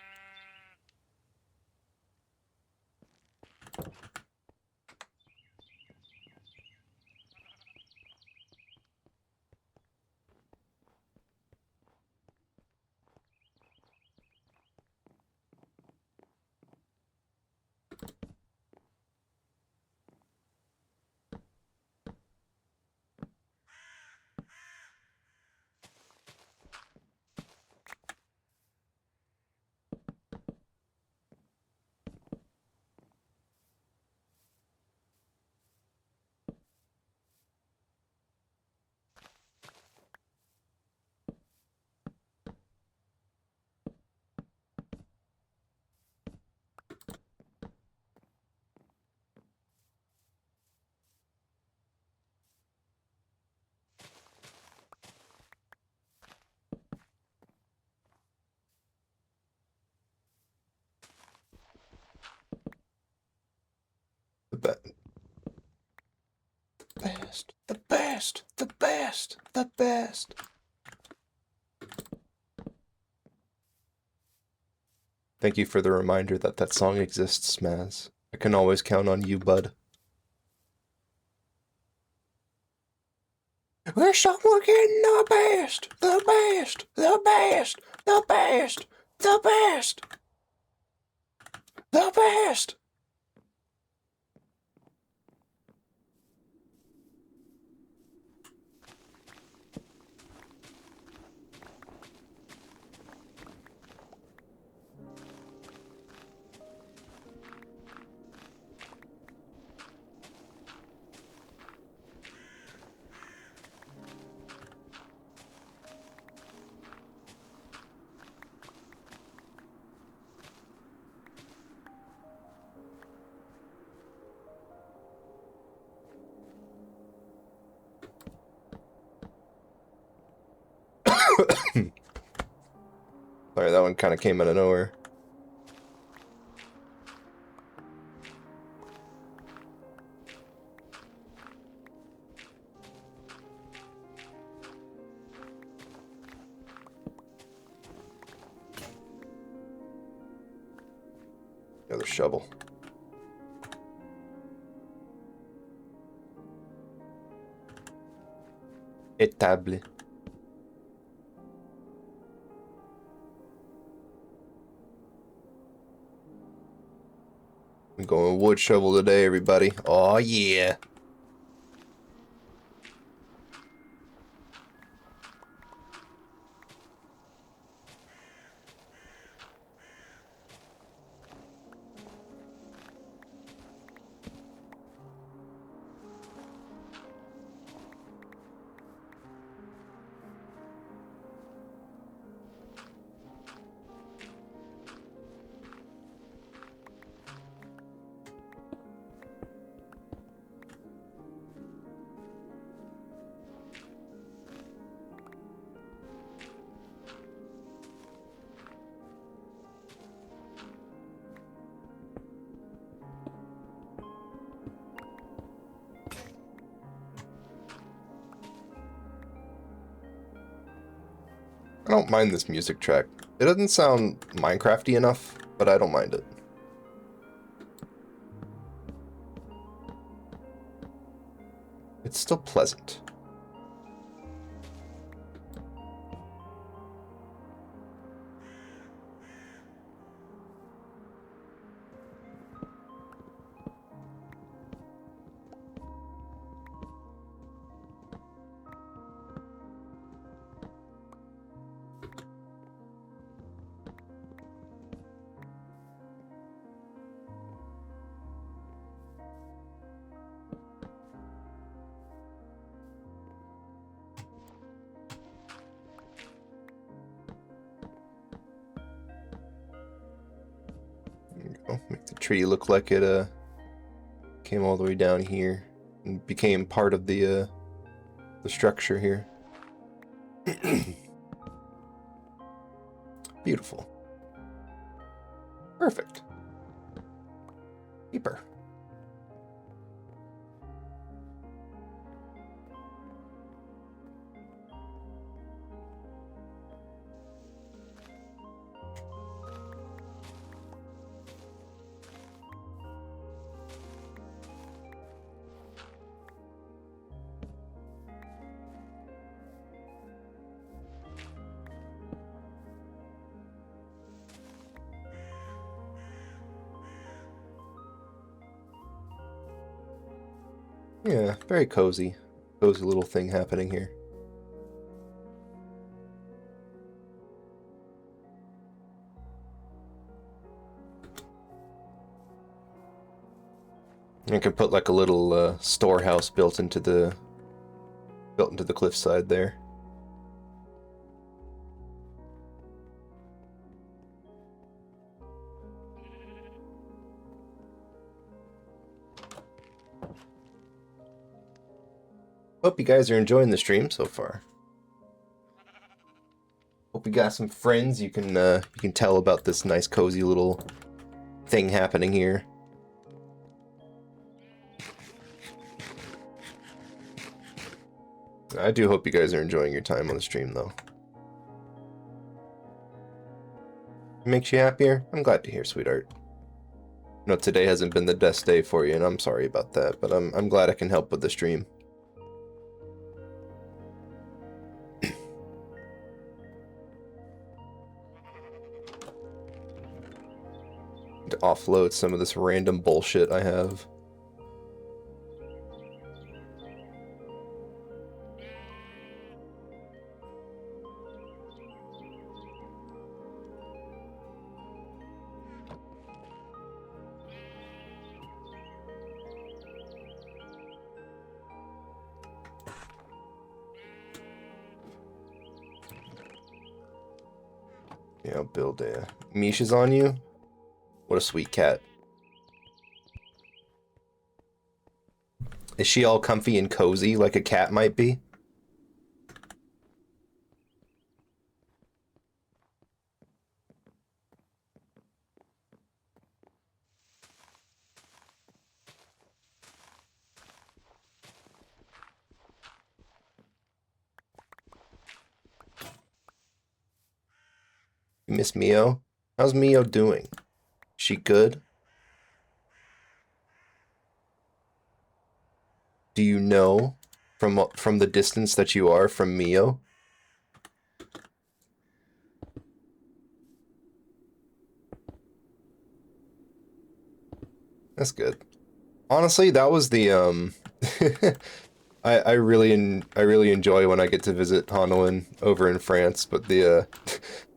The best, the best, the best, the best. Thank you for the reminder that that song exists, Maz. I can always count on you, bud. We're somewhere getting the best, the best, the best, the best, the best, the best. Sorry, that one kind of came out of nowhere. Another shovel. Étable. I'm going wood shovel today, everybody. Oh yeah. I don't mind this music track. It doesn't sound Minecrafty enough, but I don't mind it. It's still pleasant. Make the tree look like it came all the way down here and became part of the structure here. Beautiful. Perfect. Keeper. Yeah, very cozy. Cozy little thing happening here. I could put like a little storehouse built into the cliffside there. Hope you guys are enjoying the stream so far. Hope you got some friends you can tell about this nice cozy little thing happening here. I do hope you guys are enjoying your time on the stream though. Makes you happier? I'm glad to hear, sweetheart. You know, today hasn't been the best day for you, and I'm sorry about that, but I'm glad I can help with the stream. To offload some of this random bullshit I have. Yeah, I'll build a... Misha's on you? What a sweet cat. Is she all comfy and cozy like a cat might be? Miss Mio? How's Mio doing? She good? Do you know from the distance that you are from Mio? That's good. Honestly, that was the I really enjoy when I get to visit Hanouin over in France, but the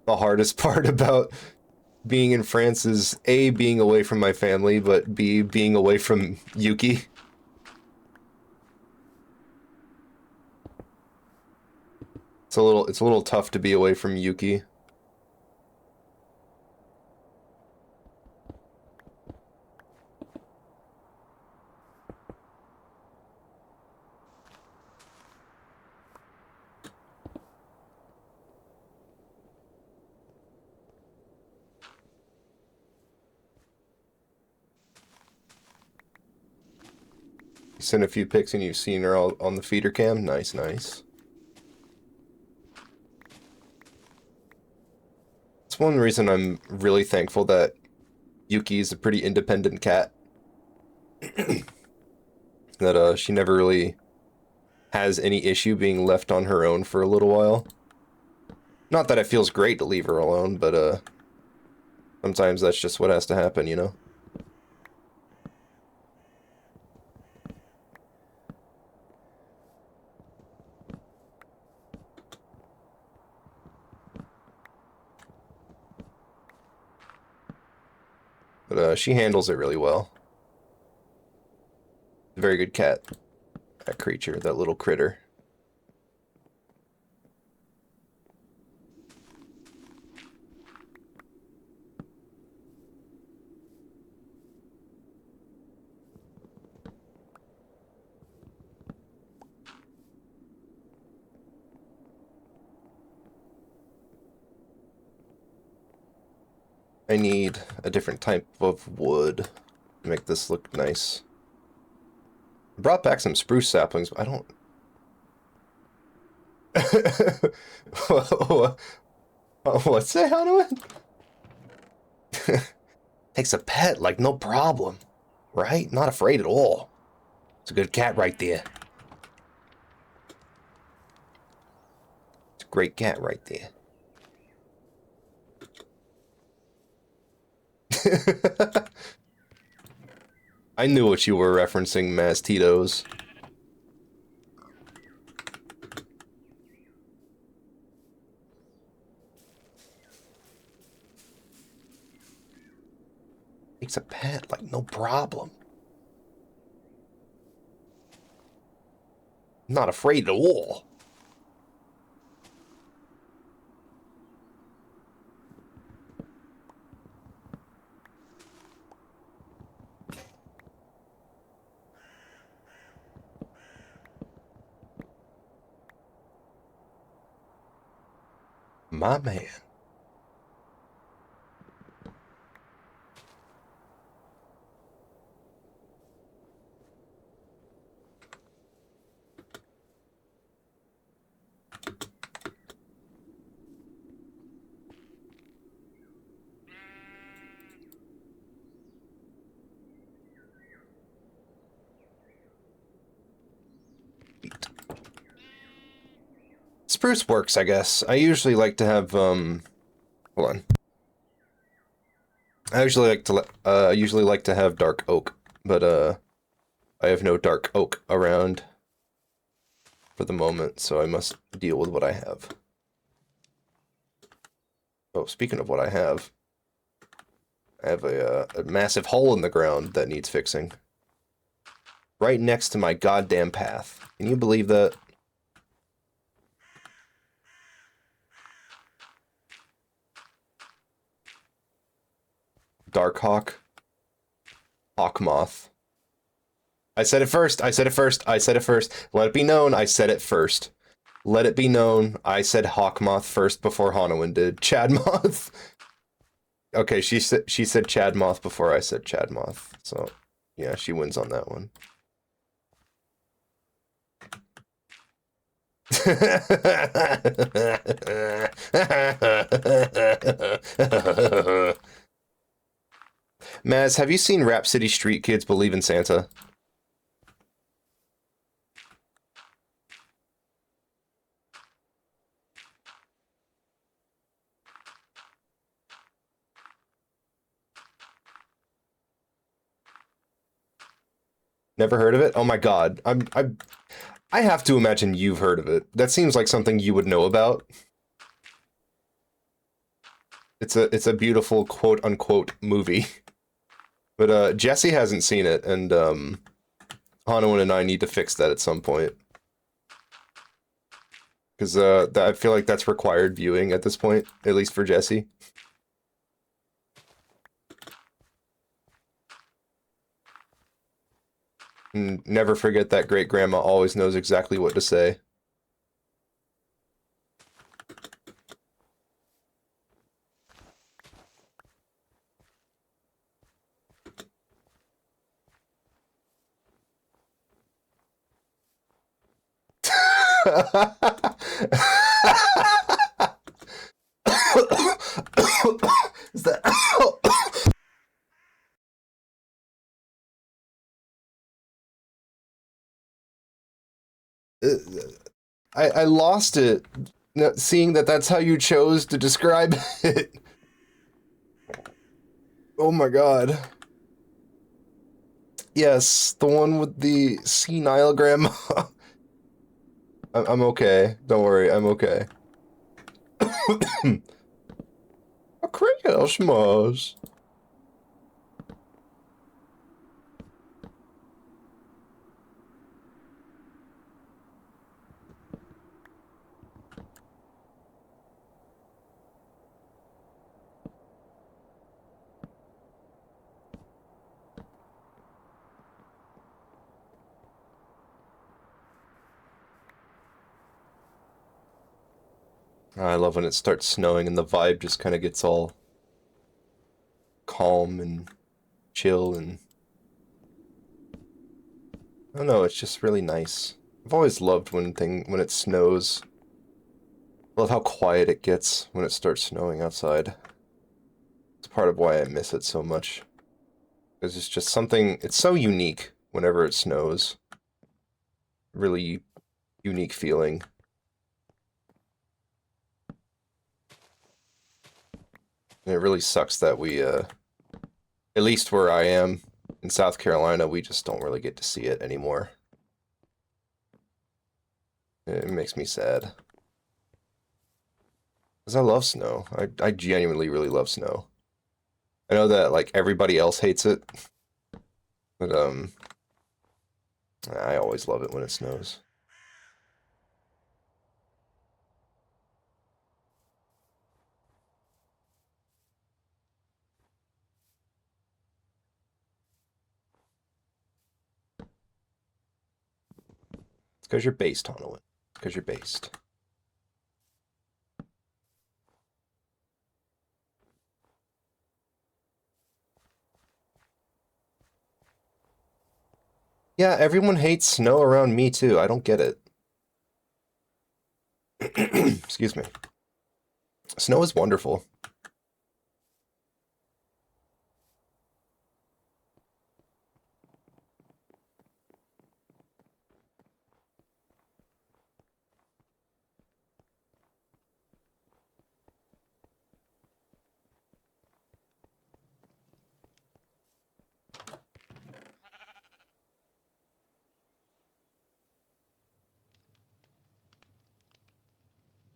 the hardest part about being in France is A, being away from my family, but B, being away from Yuki. It's a little tough to be away from Yuki. You sent a few pics and you've seen her all on the feeder cam. Nice, nice. It's one reason I'm really thankful that Yuki is a pretty independent cat. That she never really has any issue being left on her own for a little while. Not that it feels great to leave her alone, but sometimes that's just what has to happen, you know? But she handles it really well. Very good cat. That creature, that little critter. I need a different type of wood to make this look nice. I brought back some spruce saplings, but I don't... What's that, Hanuman? Takes a pet like no problem, right? Not afraid at all. It's a good cat right there. It's a great cat right there. I knew what you were referencing, Mastitos. Takes a pet like no problem. Not afraid at all. My man. Spruce works, I guess. I usually like to have, hold on. I usually like to have dark oak, but, I have no dark oak around for the moment, so I must deal with what I have. Oh, speaking of what I have a massive hole in the ground that needs fixing. Right next to my goddamn path. Can you believe that? Darkhawk. Hawkmoth. I said it first. I said it first. I said it first. Let it be known. I said it first. Let it be known. I said Hawkmoth first before Hanouin did. Chadmoth. Okay, she said Chadmoth before I said Chadmoth. So, yeah, she wins on that one. Maz, have you seen Rap City Street Kids Believe in Santa? Never heard of it? Oh my god. I have to imagine you've heard of it. That seems like something you would know about. It's a beautiful quote unquote movie. But Jesse hasn't seen it, and Hanwin and I need to fix that at some point. Because I feel like that's required viewing at this point, at least for Jesse. And never forget that great grandma always knows exactly what to say. Is that I lost it, seeing that that's how you chose to describe it. Oh my god. Yes, the one with the senile grandma. I'm okay. Don't worry, I'm okay. A Christmas. I love when it starts snowing and the vibe just kind of gets all calm and chill and I don't know, it's just really nice. I've always loved when it snows. I love how quiet it gets when it starts snowing outside. It's part of why I miss it so much. Because it's just something, it's so unique whenever it snows. Really unique feeling. And it really sucks that we, at least where I am in South Carolina, we just don't really get to see it anymore. It makes me sad. Because I love snow. I genuinely really love snow. I know that, like, everybody else hates it. But, I always love it when it snows. It's because you're based on it. Because you're based. Yeah, everyone hates snow around me too. I don't get it. Excuse me. Snow is wonderful.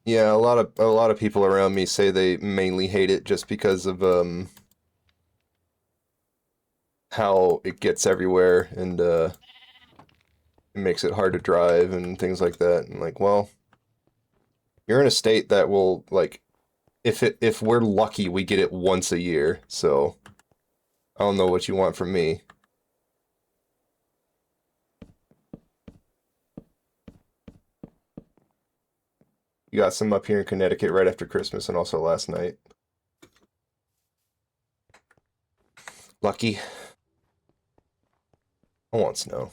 Yeah, a lot of people around me say they mainly hate it just because of how it gets everywhere and it makes it hard to drive and things like that. And like, well, you're in a state that will like if we're lucky, we get it once a year. So I don't know what you want from me. You got some up here in Connecticut right after Christmas and also last night. Lucky. I want snow.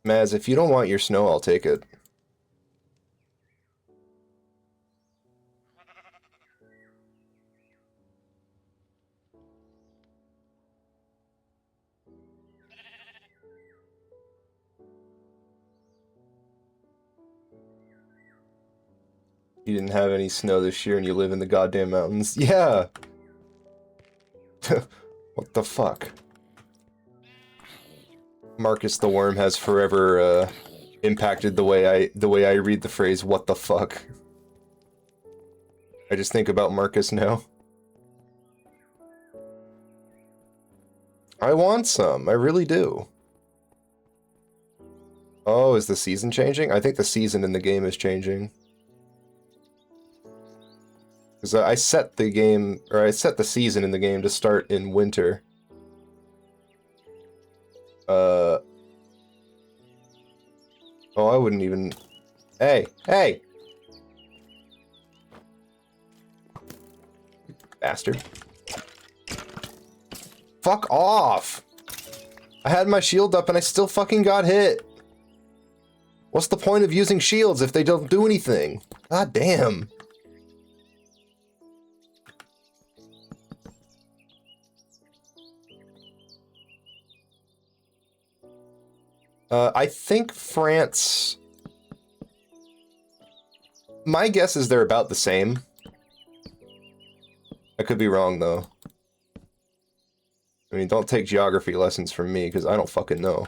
Maz, if you don't want your snow, I'll take it. You didn't have any snow this year and you live in the goddamn mountains. Yeah! What the fuck? Marcus the Worm has forever, impacted the way I read the phrase, what the fuck. I just think about Marcus now. I want some, I really do. Oh, is the season changing? I think the season in the game is changing. Because I set the game, or I set the season in the game to start in winter. Oh, I wouldn't even... Hey! Hey! Bastard. Fuck off! I had my shield up and I still fucking got hit! What's the point of using shields if they don't do anything? God damn. I think France... My guess is they're about the same. I could be wrong, though. I mean, don't take geography lessons from me, because I don't fucking know.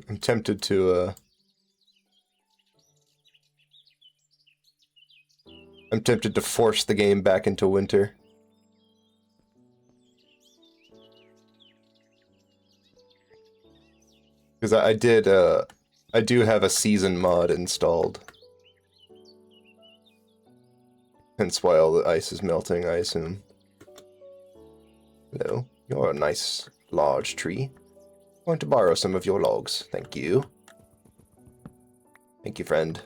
I'm tempted to, I'm tempted to force the game back into winter. Because I do have a season mod installed. Hence why all the ice is melting, I assume. Hello, you're a nice, large tree. I'm going to borrow some of your logs, thank you. Thank you, friend.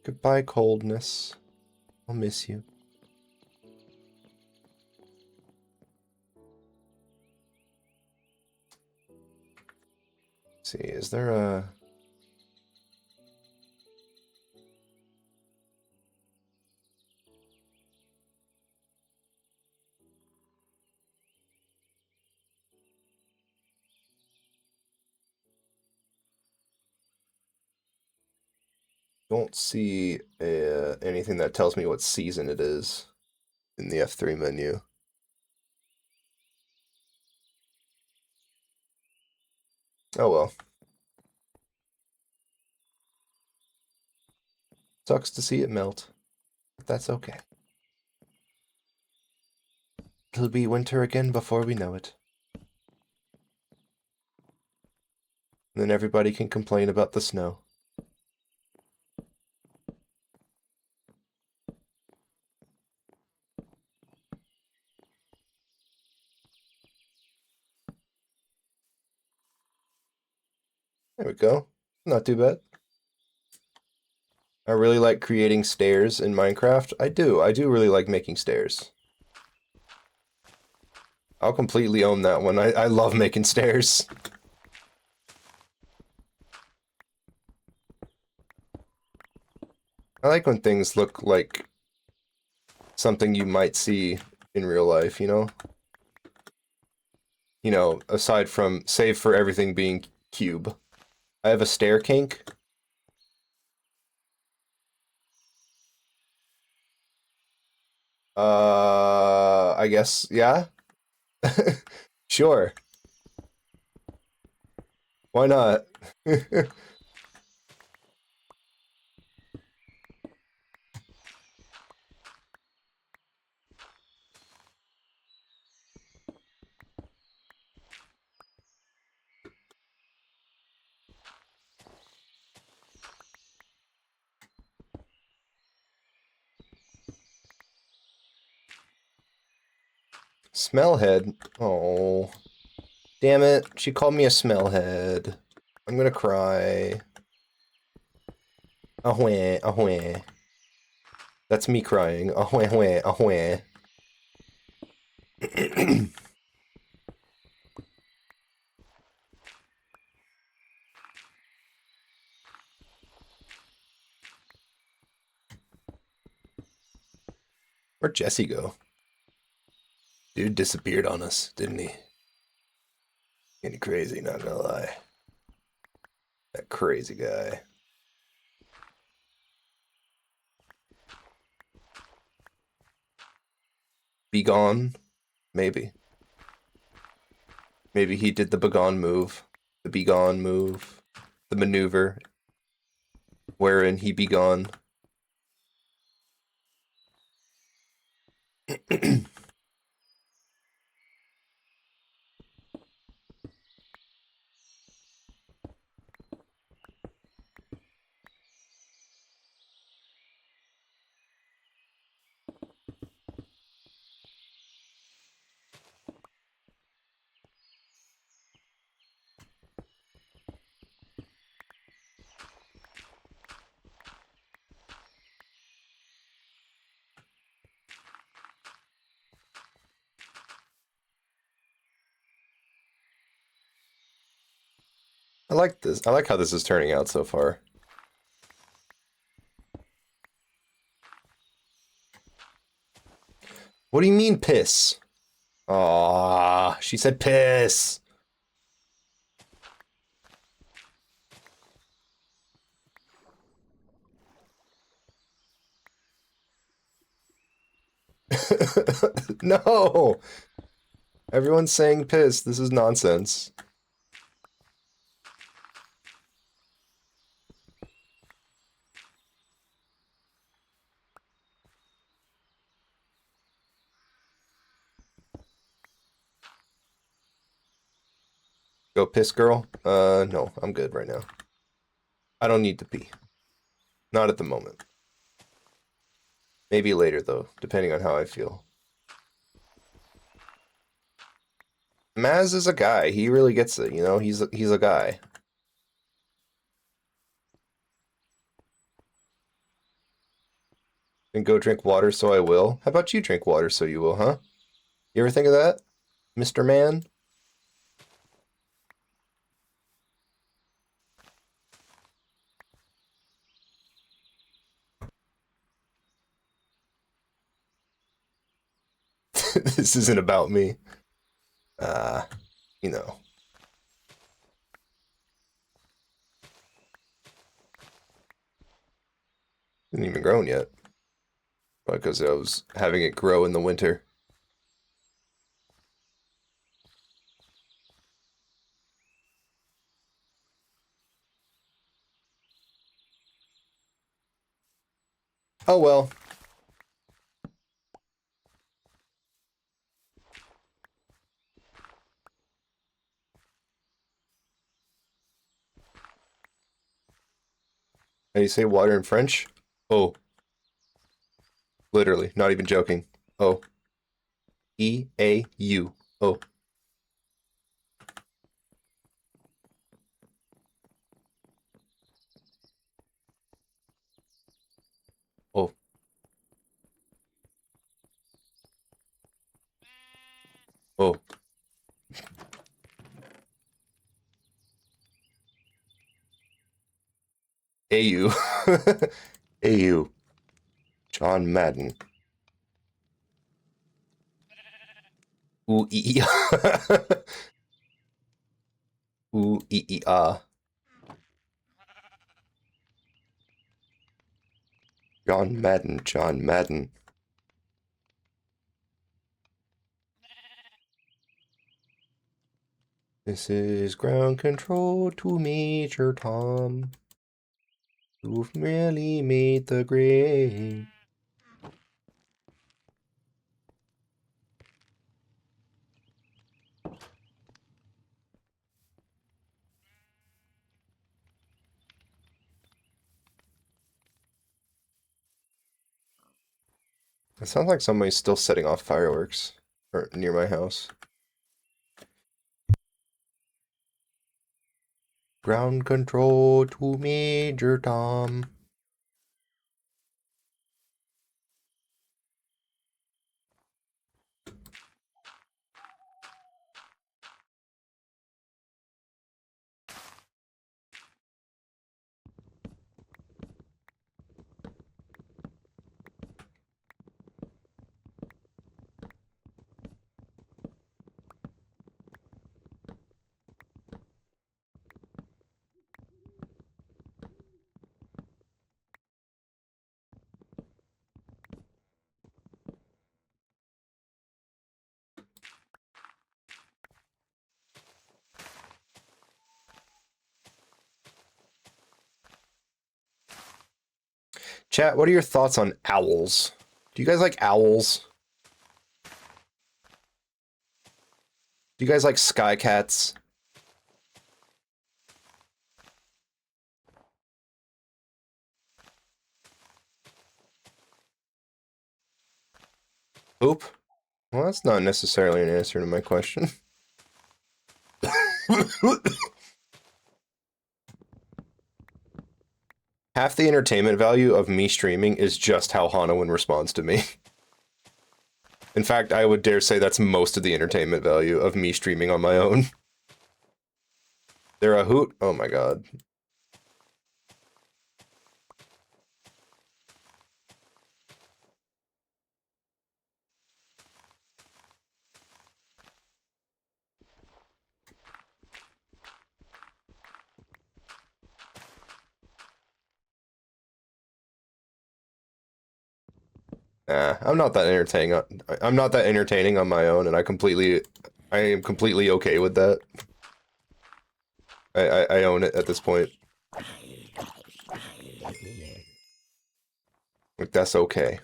Goodbye, coldness. I'll miss you. Let's see, is there a... Don't see anything that tells me what season it is in the F3 menu. Oh well. Sucks to see it melt, but that's okay. It'll be winter again before we know it. And then everybody can complain about the snow. There we go. Not too bad. I really like creating stairs in Minecraft. I do really like making stairs. I'll completely own that one. I love making stairs. I like when things look like something you might see in real life, you know? You know, aside from, save for everything being cube. I have a stair kink. I guess, yeah? Sure. Why not? Smellhead. Oh. Damn it. She called me a smellhead. I'm gonna cry. Ahweh, ahweh. That's me crying. Ahweh, ahweh, ahweh. Where'd Jesse go? Dude disappeared on us, didn't he? Getting crazy, not gonna lie. That crazy guy. Be gone? Maybe. Maybe he did the begone move. The be gone move. The maneuver. Wherein he be gone. I like this. I like how this is turning out so far. What do you mean, piss? Aw, she said piss. No! Everyone's saying piss. This is nonsense. Go piss, girl? No, I'm good right now. I don't need to pee. Not at the moment. Maybe later, though, depending on how I feel. Maz is a guy. He really gets it, you know? He's a guy. And go drink water so I will. How about you drink water so you will, huh? You ever think of that, Mr. Man? This isn't about me. Uh, you know. Isn't even grown yet. Because I was having it grow in the winter. Oh well. How do you say water in French? Oh. Literally, not even joking. Oh. E-A-U. Oh. Oh. Oh. A-U. A-U. John Madden. Ooh, ee, ooh, ee, ah. John Madden, John Madden. This is ground control to Major Tom. You've really made the grade. It sounds like somebody's still setting off fireworks. or near my house. Ground control to Major Tom. Chat, what are your thoughts on owls? Do you guys like owls? Do you guys like sky cats? Oop. Well, that's not necessarily an answer to my question. Half the entertainment value of me streaming is just how Hanawin responds to me. In fact, I would dare say that's most of the entertainment value of me streaming on my own. They're a hoot? Oh my god. Nah, I'm not that entertaining. I'm not that entertaining on my own, and I am completely okay with that. I own it at this point. Like, that's okay.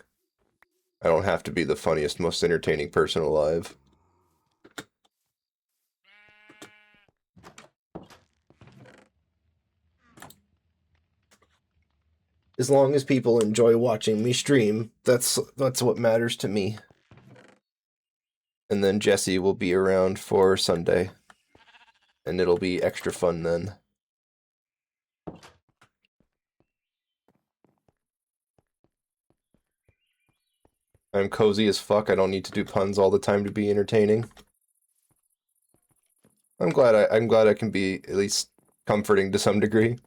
I don't have to be the funniest, most entertaining person alive. As long as people enjoy watching me stream, that's what matters to me. And then Jesse will be around for Sunday. And it'll be extra fun then. I'm cozy as fuck. I don't need to do puns all the time to be entertaining. I'm glad I can be at least comforting to some degree.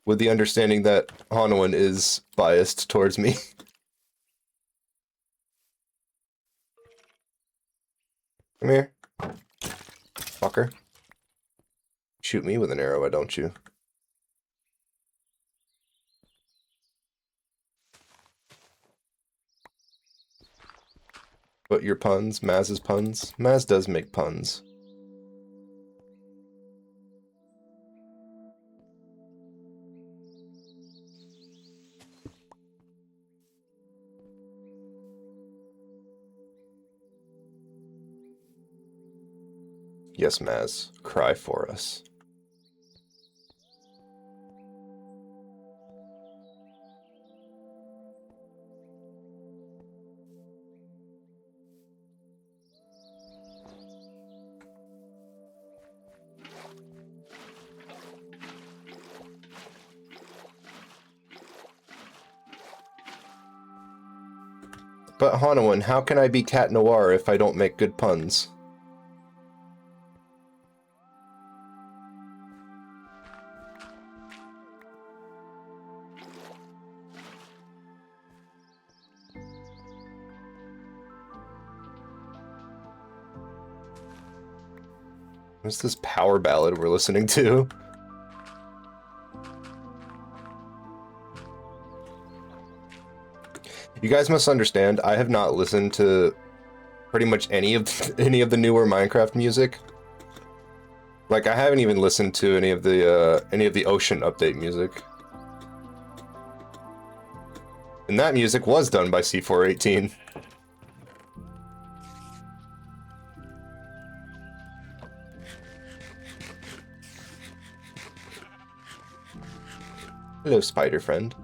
With the understanding that Hanawin is biased towards me. Come here. Fucker. Shoot me with an arrow, why don't you? But your puns, Maz's puns? Maz does make puns. Yes, Maz. Cry for us. But Hanawin, how can I be Cat Noir if I don't make good puns? What's this power ballad we're listening to? You guys must understand, I have not listened to pretty much any of the newer Minecraft music. Like, I haven't even listened to any of the Ocean update music. And that music was done by C418. Hello, spider friend.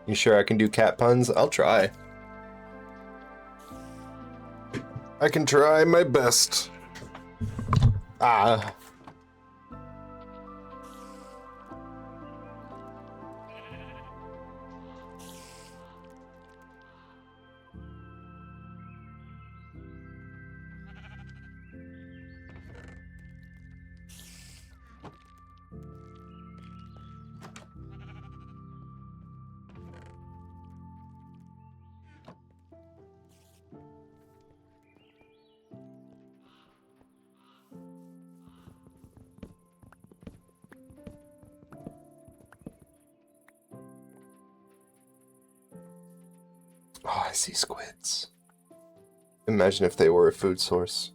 You sure I can do cat puns? I'll try. I can try my best. Ah. Oh, I see squids. Imagine if they were a food source.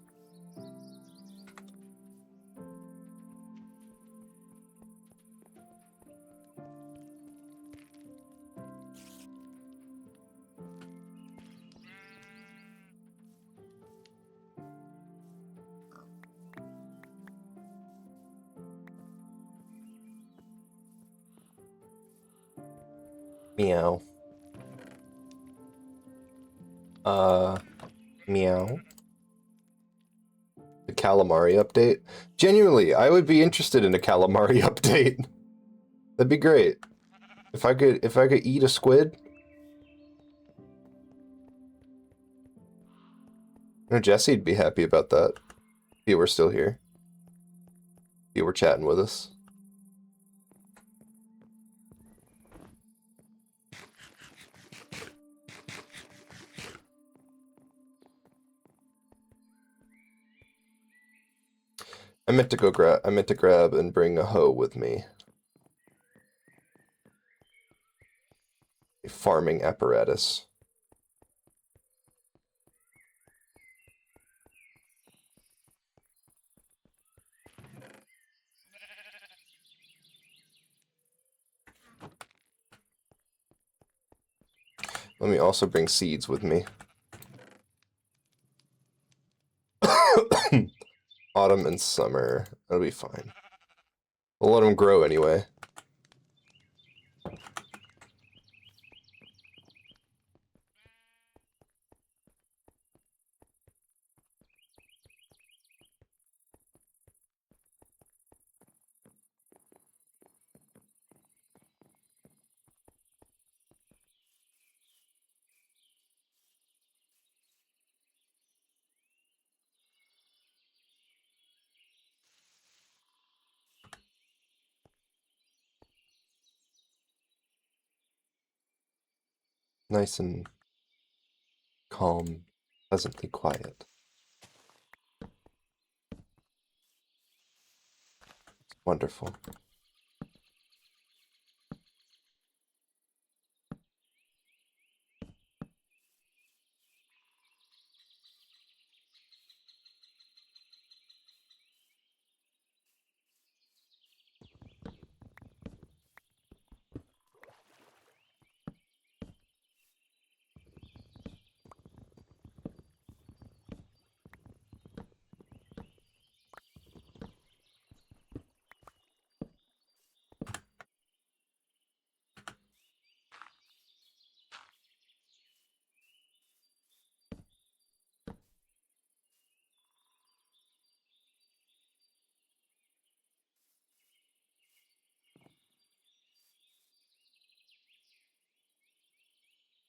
Meow. Meow. The calamari update? Genuinely, I would be interested in a calamari update. That'd be great. If I could eat a squid. I know Jesse'd be happy about that. If he were still here. If he were chatting with us. I meant to grab and bring a hoe with me. A farming apparatus. Let me also bring seeds with me. Autumn and summer. That'll be fine. We'll let them grow anyway. Nice and calm, pleasantly quiet. It's wonderful.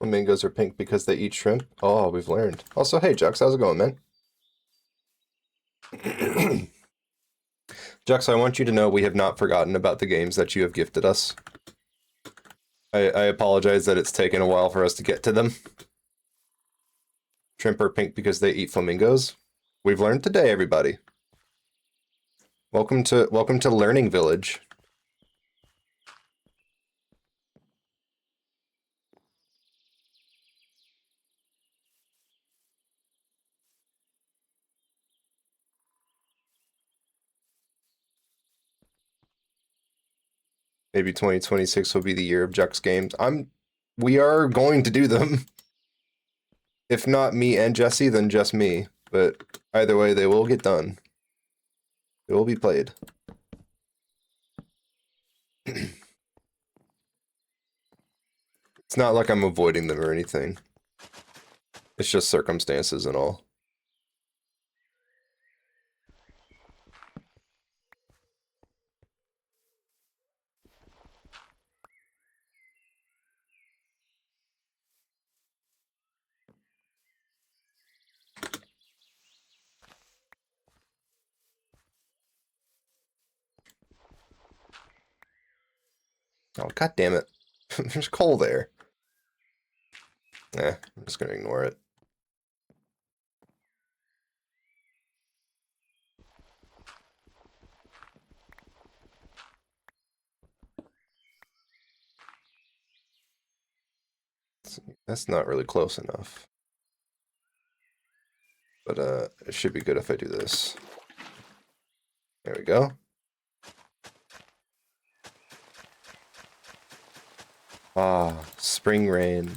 Flamingos are pink because they eat shrimp. Oh, we've learned. Also, hey, Jux, how's it going, man? Jux, I want you to know we have not forgotten about the games that you have gifted us. I apologize that it's taken a while for us to get to them. Shrimp are pink because they eat flamingos. We've learned today, everybody. Welcome to Learning Village. Maybe 2026 will be the year of Jux games. We are going to do them. If not me and Jesse, then just me. But either way, they will get done. They will be played. It's not like I'm avoiding them or anything. It's just circumstances and all. Oh, god damn it. There's coal there. I'm just gonna ignore it. That's not really close enough. But it should be good if I do this. There we go. Ah, spring rain.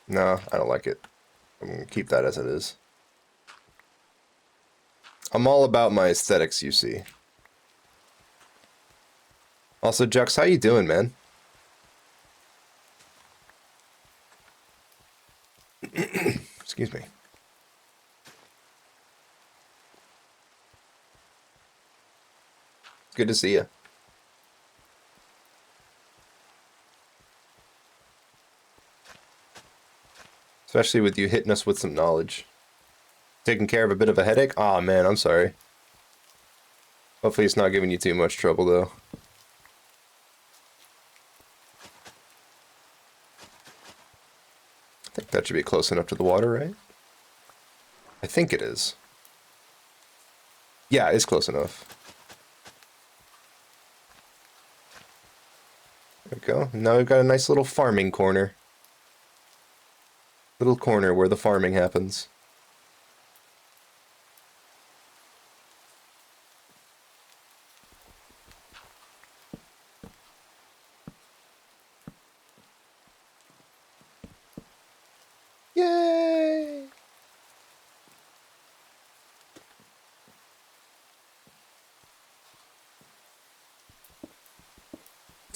No, I don't like it. I'm gonna keep that as it is. I'm all about my aesthetics, you see. Also, Jux, how you doing, man? Excuse me. It's good to see you. Especially with you hitting us with some knowledge. Taking care of a bit of a headache? Aw, man, I'm sorry. Hopefully it's not giving you too much trouble, though. I think that should be close enough to the water, right? I think it is. Yeah, it's close enough. There we go. Now we've got a nice little farming corner. Little corner where the farming happens. Yay!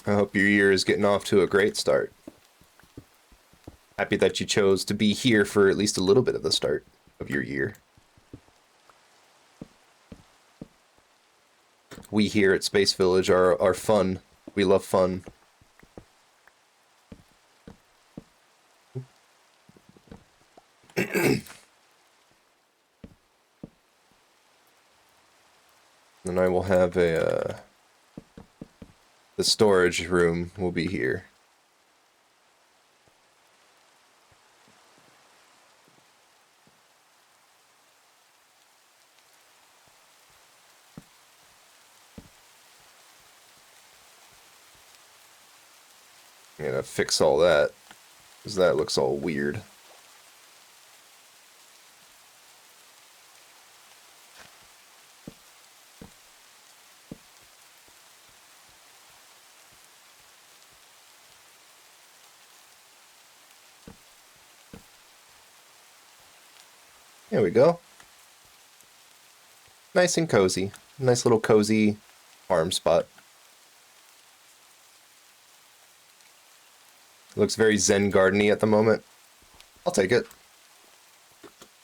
I hope your year is getting off to a great start. Happy that you chose to be here for at least a little bit of the start of your year. We here at Space Village are fun. We love fun. And I will have a, the storage room will be here. I'm gonna fix all that, because that looks all weird. There we go. Nice and cozy. Nice little cozy farm spot. Looks very Zen garden-y at the moment. I'll take it.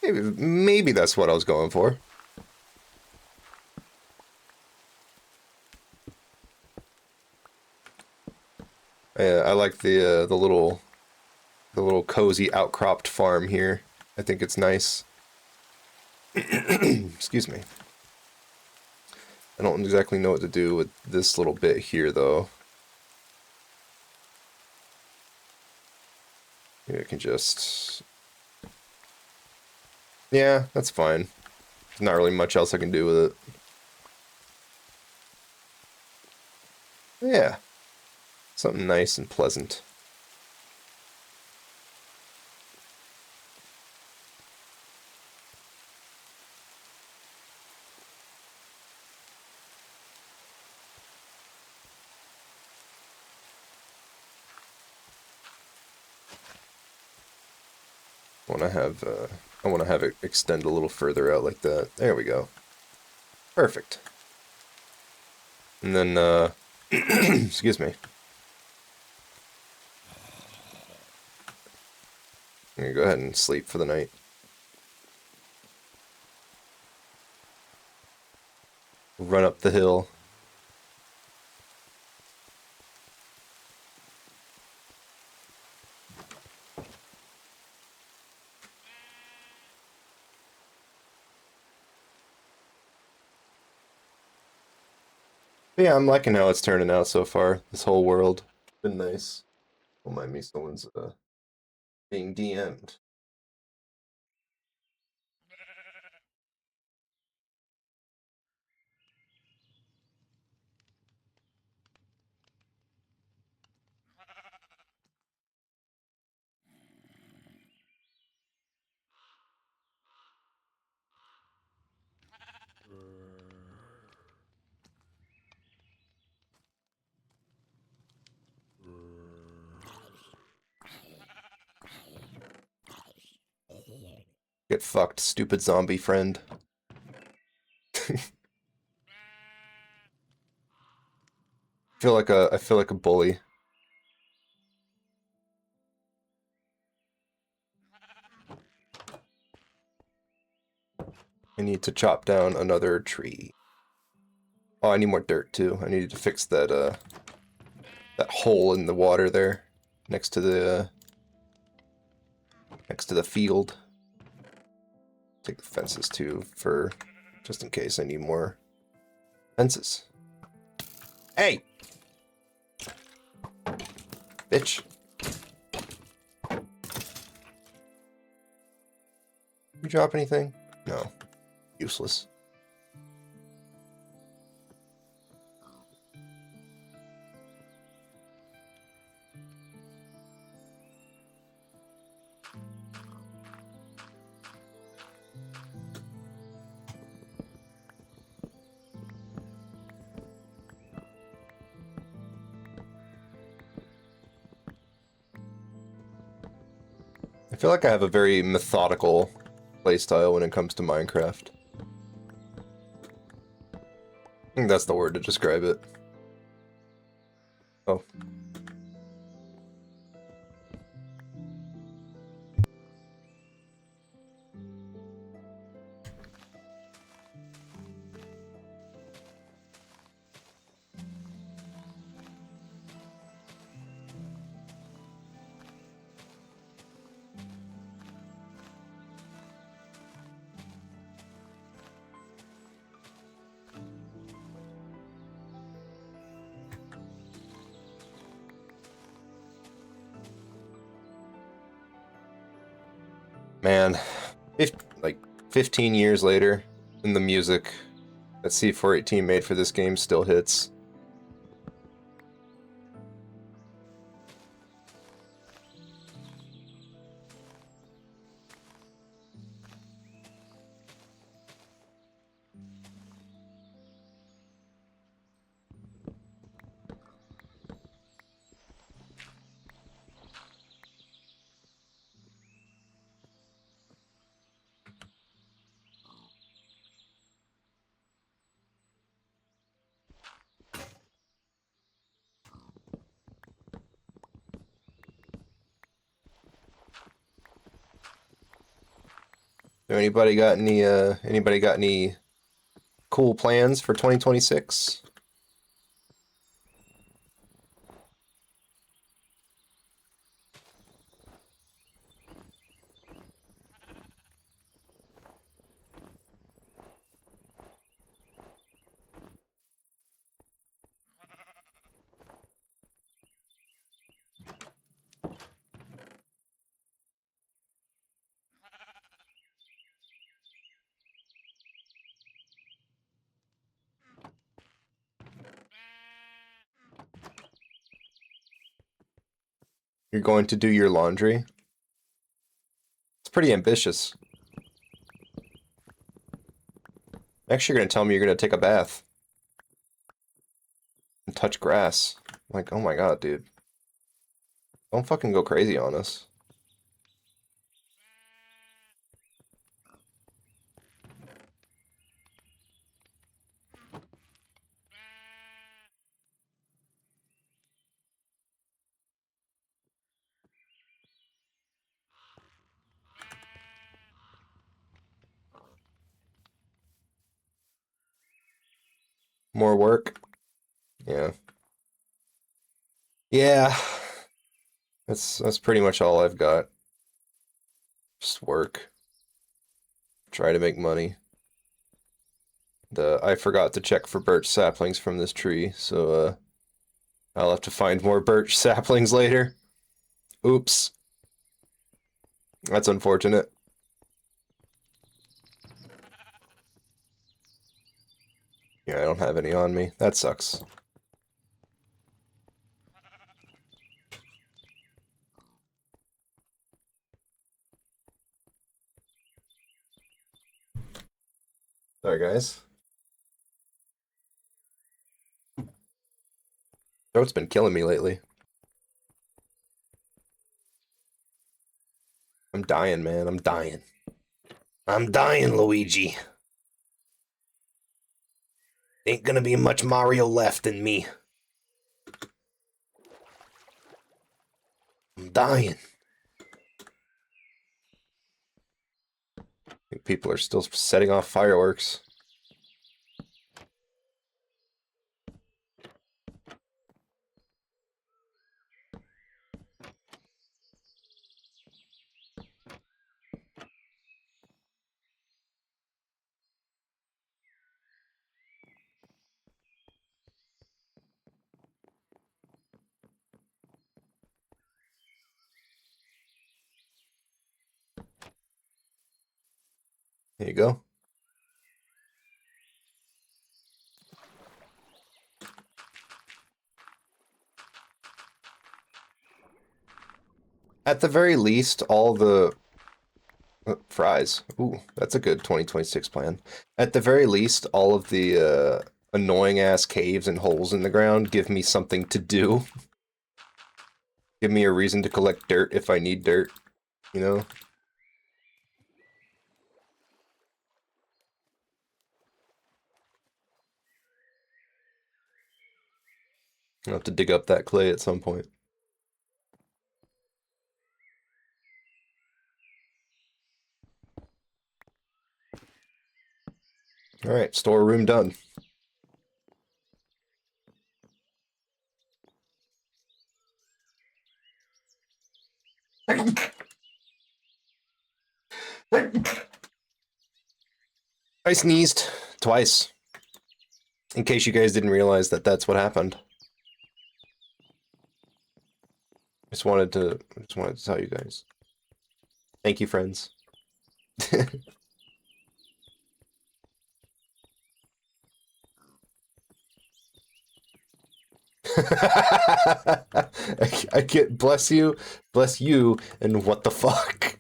Maybe that's what I was going for. I like the little cozy outcropped farm here. I think it's nice. Excuse me. I don't exactly know what to do with this little bit here, though. Maybe I can just... Yeah, that's fine. There's not really much else I can do with it. Yeah. Something nice and pleasant. I want to have it extend a little further out like that. There we go. Perfect. And then, excuse me. I'm gonna go ahead and sleep for the night. Run up the hill. But yeah, I'm liking how it's turning out so far. This whole world. Been nice. Don't mind me, someone's being DM'd. Get fucked, stupid zombie friend. I feel like a bully. I need to chop down another tree. Oh, I need more dirt too. I needed to fix that hole in the water there next to the field. Take the fences too for just in case I need more fences. Hey! Bitch. You drop anything? No. Useless. I feel like I have a very methodical playstyle when it comes to Minecraft. I think that's the word to describe it. Oh. Man, like 15 years later, and the music that C418 made for this game still hits. So anybody got any cool plans for 2026? You're going to do your laundry? It's pretty ambitious. Next, you're going to tell me you're going to take a bath and touch grass. Like, oh my god, dude. Don't fucking go crazy on us. More work? Yeah. Yeah. That's pretty much all I've got. Just work. Try to make money. I forgot to check for birch saplings from this tree, so I'll have to find more birch saplings later. Oops. That's unfortunate. Yeah, I don't have any on me. That sucks. Sorry, guys. Throat's been killing me lately. I'm dying, man. I'm dying. I'm dying, Luigi. Ain't gonna be much Mario left in me. I'm dying. I think people are still setting off fireworks. There you go. At the very least, all the fries. Ooh, that's a good 2026 plan. At the very least, all of the annoying ass caves and holes in the ground give me something to do. Give me a reason to collect dirt if I need dirt, you know? I'll have to dig up that clay at some point. Alright, storeroom done. I sneezed twice. In case you guys didn't realize that that's what happened. Just wanted to tell you guys. Thank you, friends. I get bless you, and what the fuck?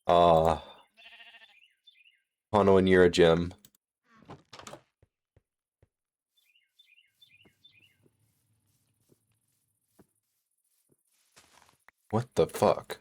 Hano, and you're a gem. What the fuck?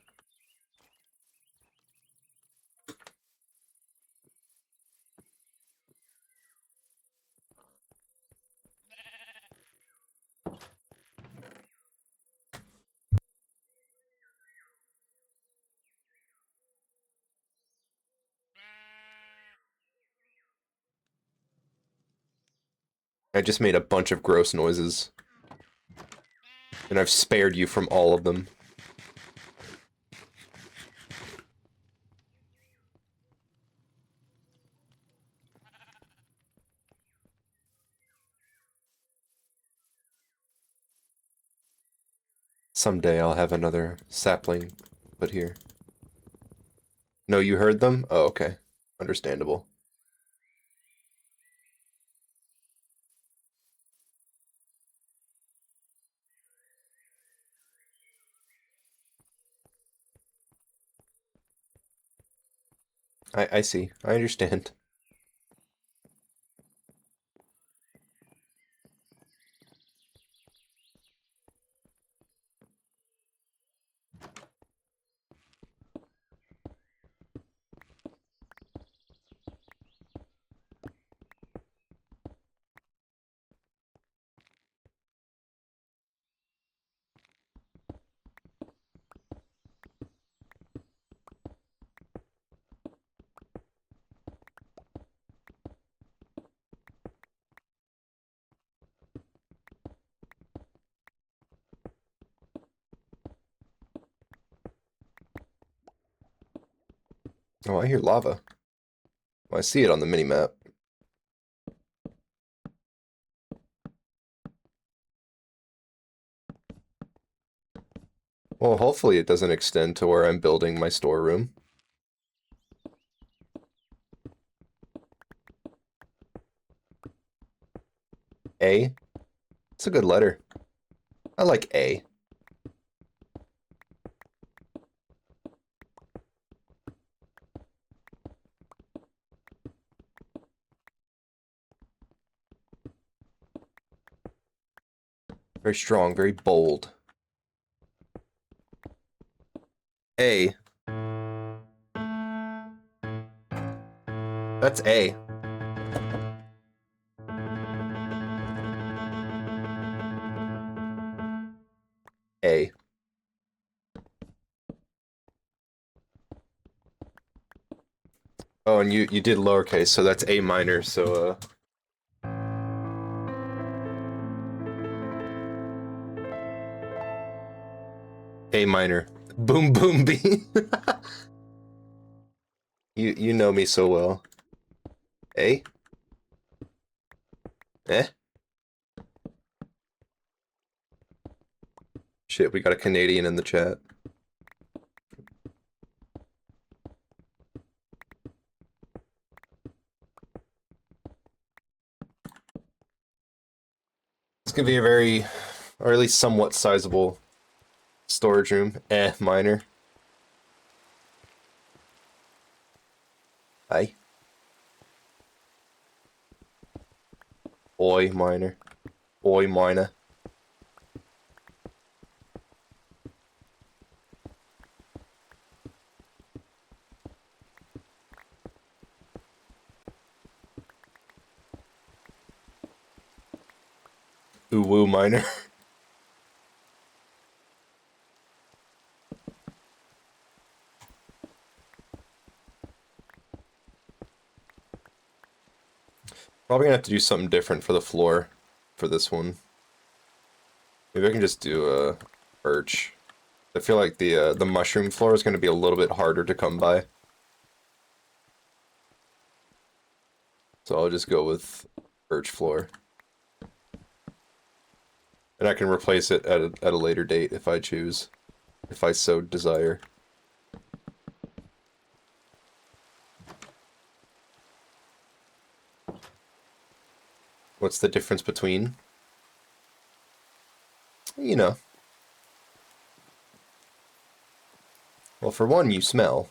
I just made a bunch of gross noises. And I've spared you from all of them. Someday I'll have another sapling put here. No, you heard them? Oh, okay. Understandable. I see. I understand. Oh, I hear lava. Well, I see it on the mini-map. Well, hopefully it doesn't extend to where I'm building my storeroom. A? It's a good letter. I like A. Very strong, very bold. A. That's A. A. Oh, and you did lowercase, so that's A minor, so A minor. Boom boom B. You know me so well. A? Eh? Shit, we got a Canadian in the chat. It's gonna be a very, or at least somewhat sizable storage room. Minor. Aye. Oi, minor. Oi, minor. Ooh, woo, minor. Probably gonna have to do something different for the floor for this one. Maybe I can just do a birch. I feel like the mushroom floor is gonna be a little bit harder to come by. So I'll just go with birch floor. And I can replace it at a later date if I choose. If I so desire. What's the difference between? You know. Well, for one, you smell.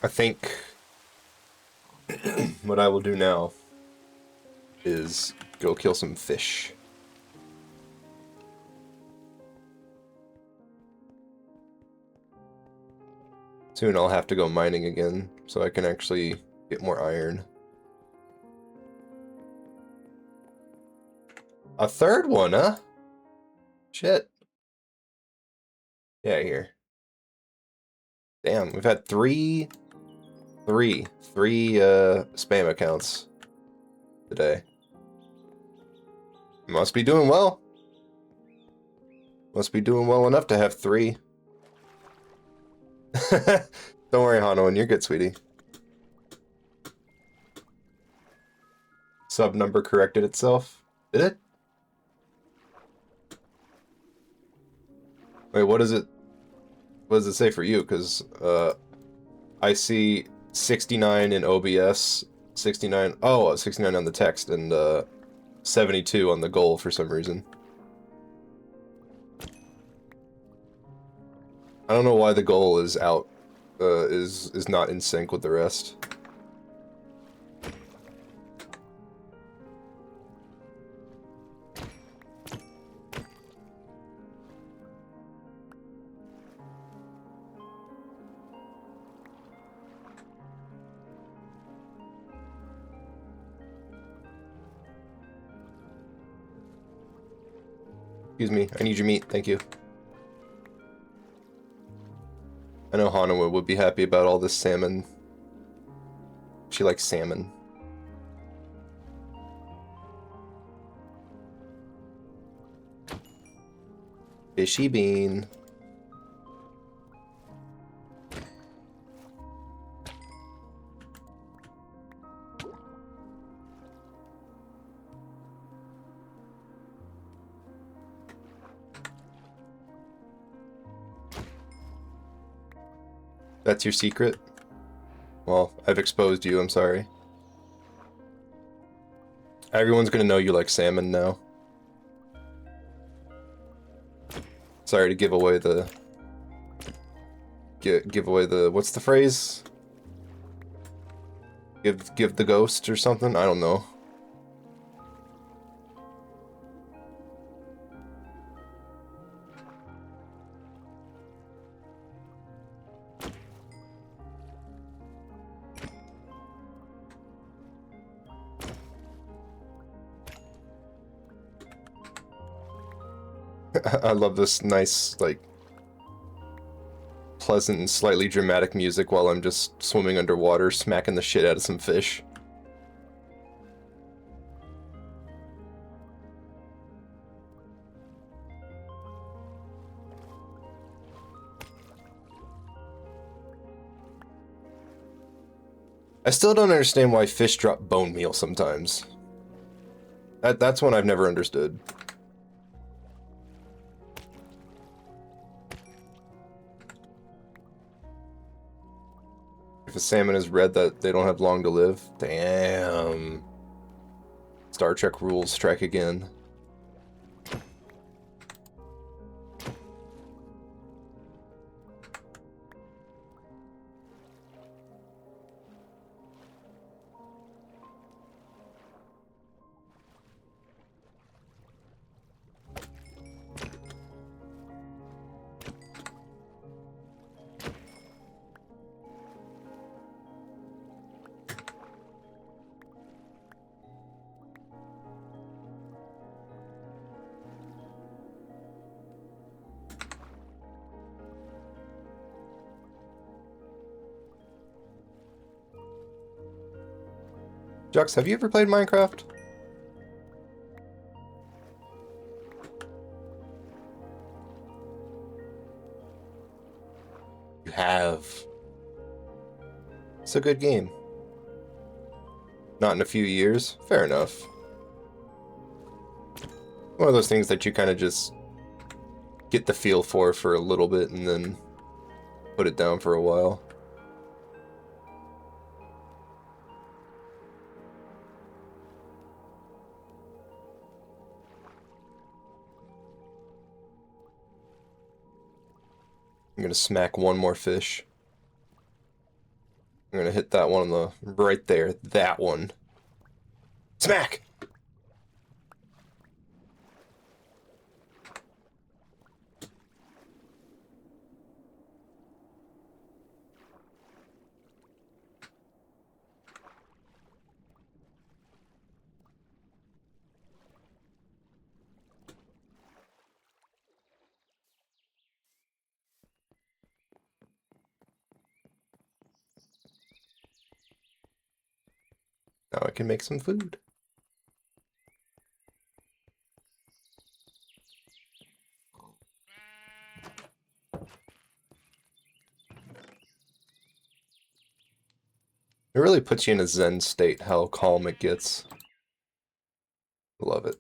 I think what I will do now is go kill some fish. Soon I'll have to go mining again, so I can actually get more iron. A third one, huh? Shit. Yeah, here. Damn, we've had three spam accounts today. Must be doing well. Must be doing well enough to have 3. Don't worry, Hanoan, you're good, sweetie. Sub number corrected itself. Did it? Wait, what does it say for you? Because I see 69 in OBS, 69 69 on the text, and 72 on the goal for some reason. I don't know why the goal is out, is not in sync with the rest. Excuse me, I need your meat, thank you. I know Hanawa would be happy about all this salmon. She likes salmon. Fishy bean. That's your secret? Well, I've exposed you, I'm sorry. Everyone's gonna know you like salmon now. Sorry to give away the... Give away the... What's the phrase? Give the ghost or something? I don't know. I love this nice, like, pleasant and slightly dramatic music while I'm just swimming underwater, smacking the shit out of some fish. I still don't understand why fish drop bone meal sometimes. That's one I've never understood. If a salmon is red, that they don't have long to live. Damn. Star Trek rules strike again. Jux, have you ever played Minecraft? You have. It's a good game. Not in a few years? Fair enough. One of those things that you kind of just get the feel for a little bit and then put it down for a while. I'm gonna smack one more fish. I'm gonna hit that one on the... right there. That one. Smack! Now I can make some food. It really puts you in a zen state, how calm it gets. Love it.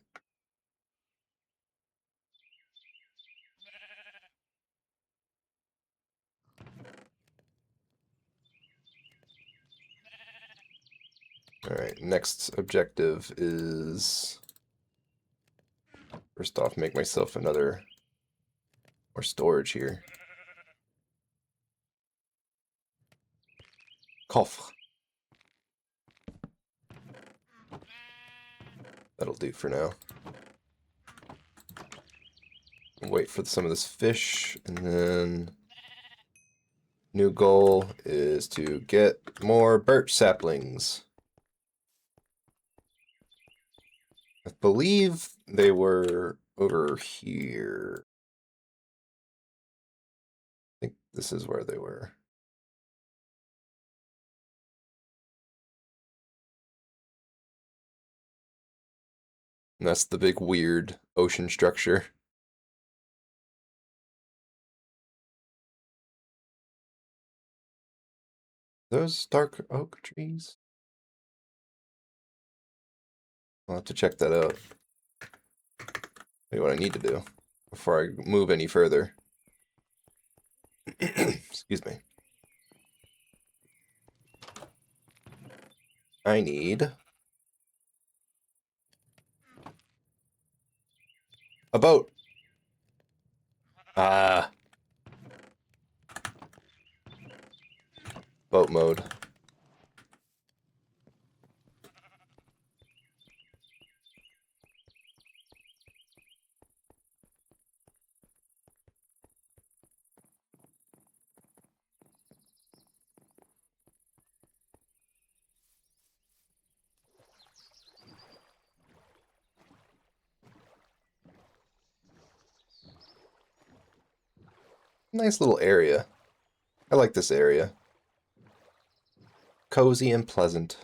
Alright, next objective is... First off, make myself another... more storage here. Cough. That'll do for now. Wait for some of this fish, and then... New goal is to get more birch saplings. I believe they were over here. I think this is where they were. And that's the big weird ocean structure. Those dark oak trees? I'll have to check that out. Maybe what I need to do before I move any further. Excuse me. I need a boat. Ah. Boat mode. Nice little area. I like this area. Cozy and pleasant.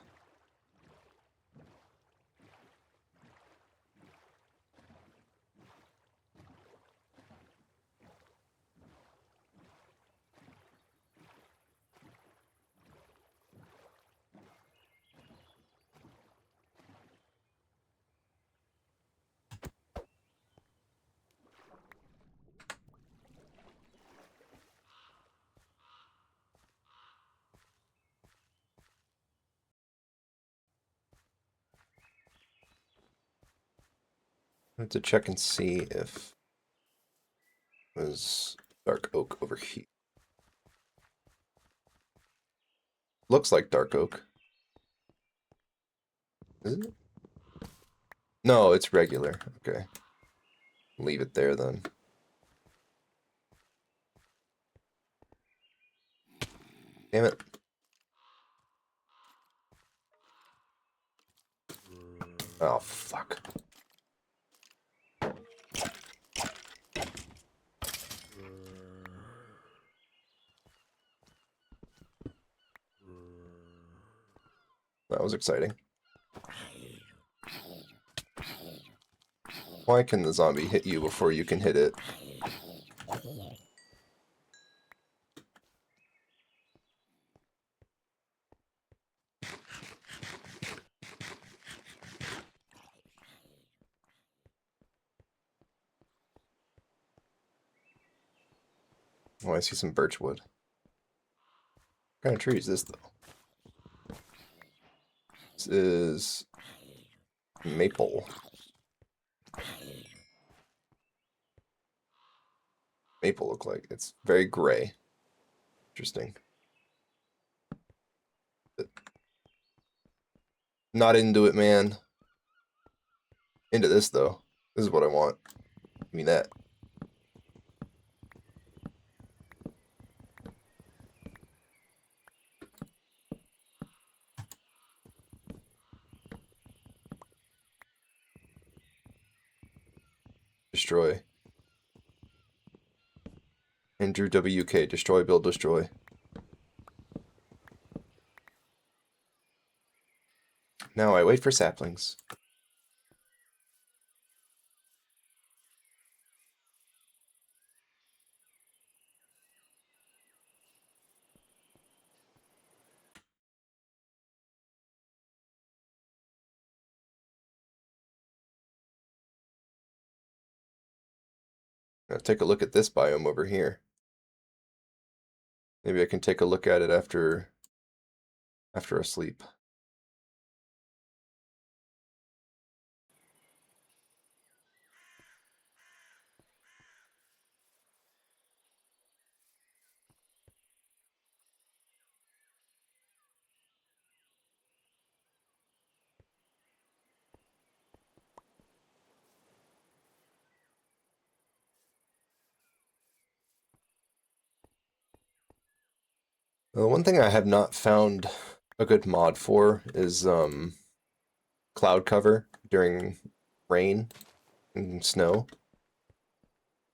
I have to check and see if there's dark oak over here. Looks like dark oak. Isn't it? No, it's regular. Okay. Leave it there then. Damn it. Oh, fuck. That was exciting. Why can the zombie hit you before you can hit it? Oh, I see some birchwood. What kind of tree is this, though? This is maple. Maple look like. It's very gray. Interesting. But not into it, man. Into this, though. This is what I want. Give me that. Destroy. Andrew WK. Destroy, build, destroy. Now I wait for saplings. Now take a look at this biome over here. Maybe I can take a look at it after I sleep. One thing I have not found a good mod for is cloud cover during rain and snow.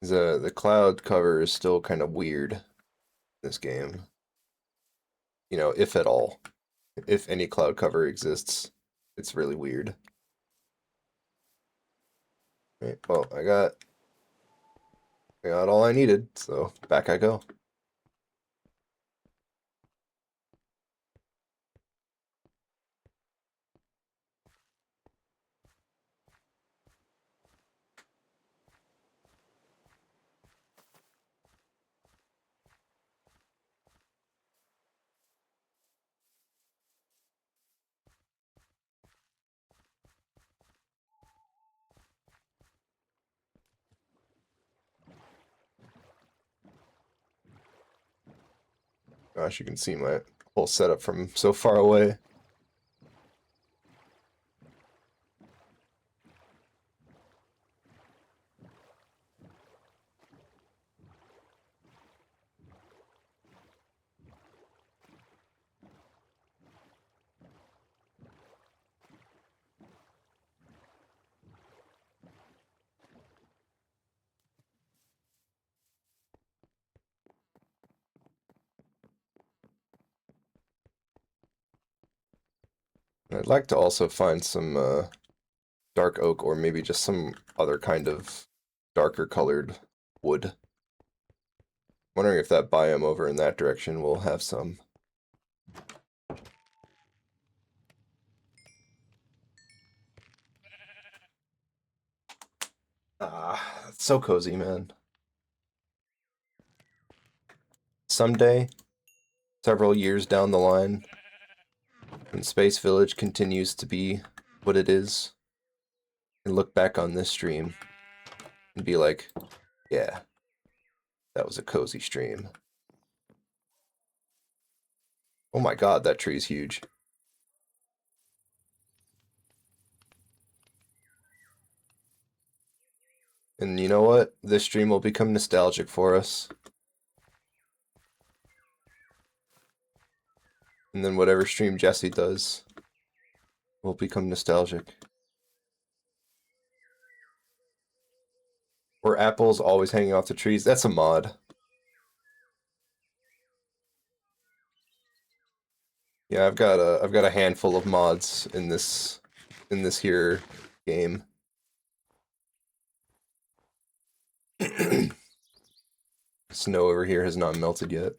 The cloud cover is still kind of weird in this game. You know, if at all. If any cloud cover exists, it's really weird. Right, well, I got all I needed, so back I go. Gosh, you can see my whole setup from so far away. I'd like to also find some dark oak or maybe just some other kind of darker colored wood. Wondering if that biome over in that direction will have some. Ah, it's so cozy, man. Someday, several years down the line, when Space Village continues to be what it is, and look back on this stream and be like, yeah, that was a cozy stream. Oh my god, that tree's huge. And you know what? This stream will become nostalgic for us. And then whatever stream Jesse does will become nostalgic. Or apples always hanging off the trees. That's a mod. Yeah, I've got a handful of mods in this here game. Snow over here has not melted yet.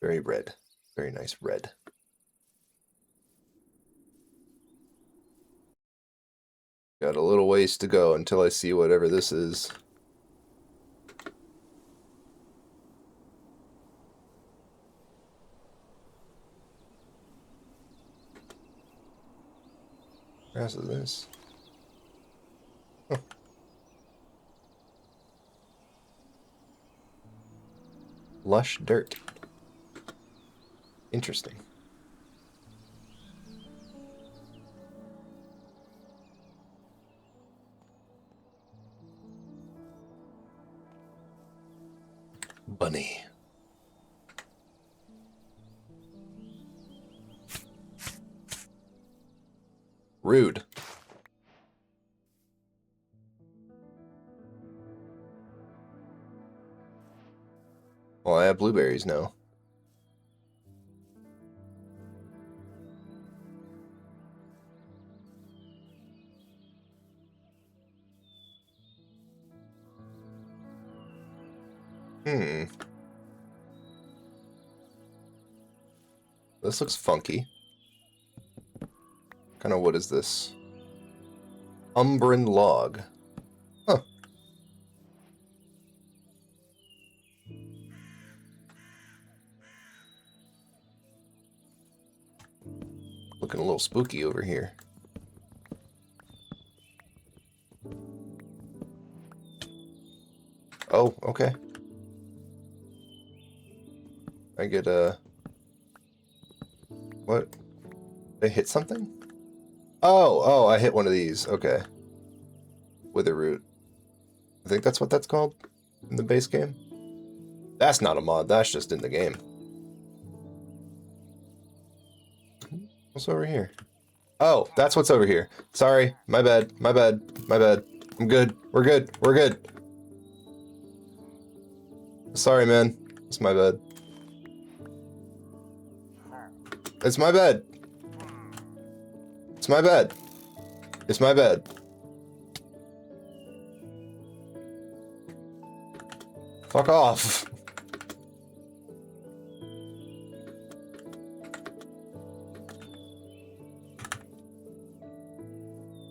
Very red. Very nice red. Got a little ways to go until I see whatever this is. What else is this? Huh. Lush dirt. Interesting. Bunny. rude. Well, I have blueberries now. This looks funky. Kind of, what is this? Umbran log. Huh. Looking a little spooky over here. Oh, okay. I get what? Did I hit something? Oh, I hit one of these. Okay. Wither root. I think that's what that's called in the base game. That's not a mod, that's just in the game. What's over here? Oh, that's what's over here. Sorry, my bad, my bad, my bad. I'm good. We're good. We're good. Sorry, man. It's my bad. It's my bad. It's my bad. It's my bad. Fuck off.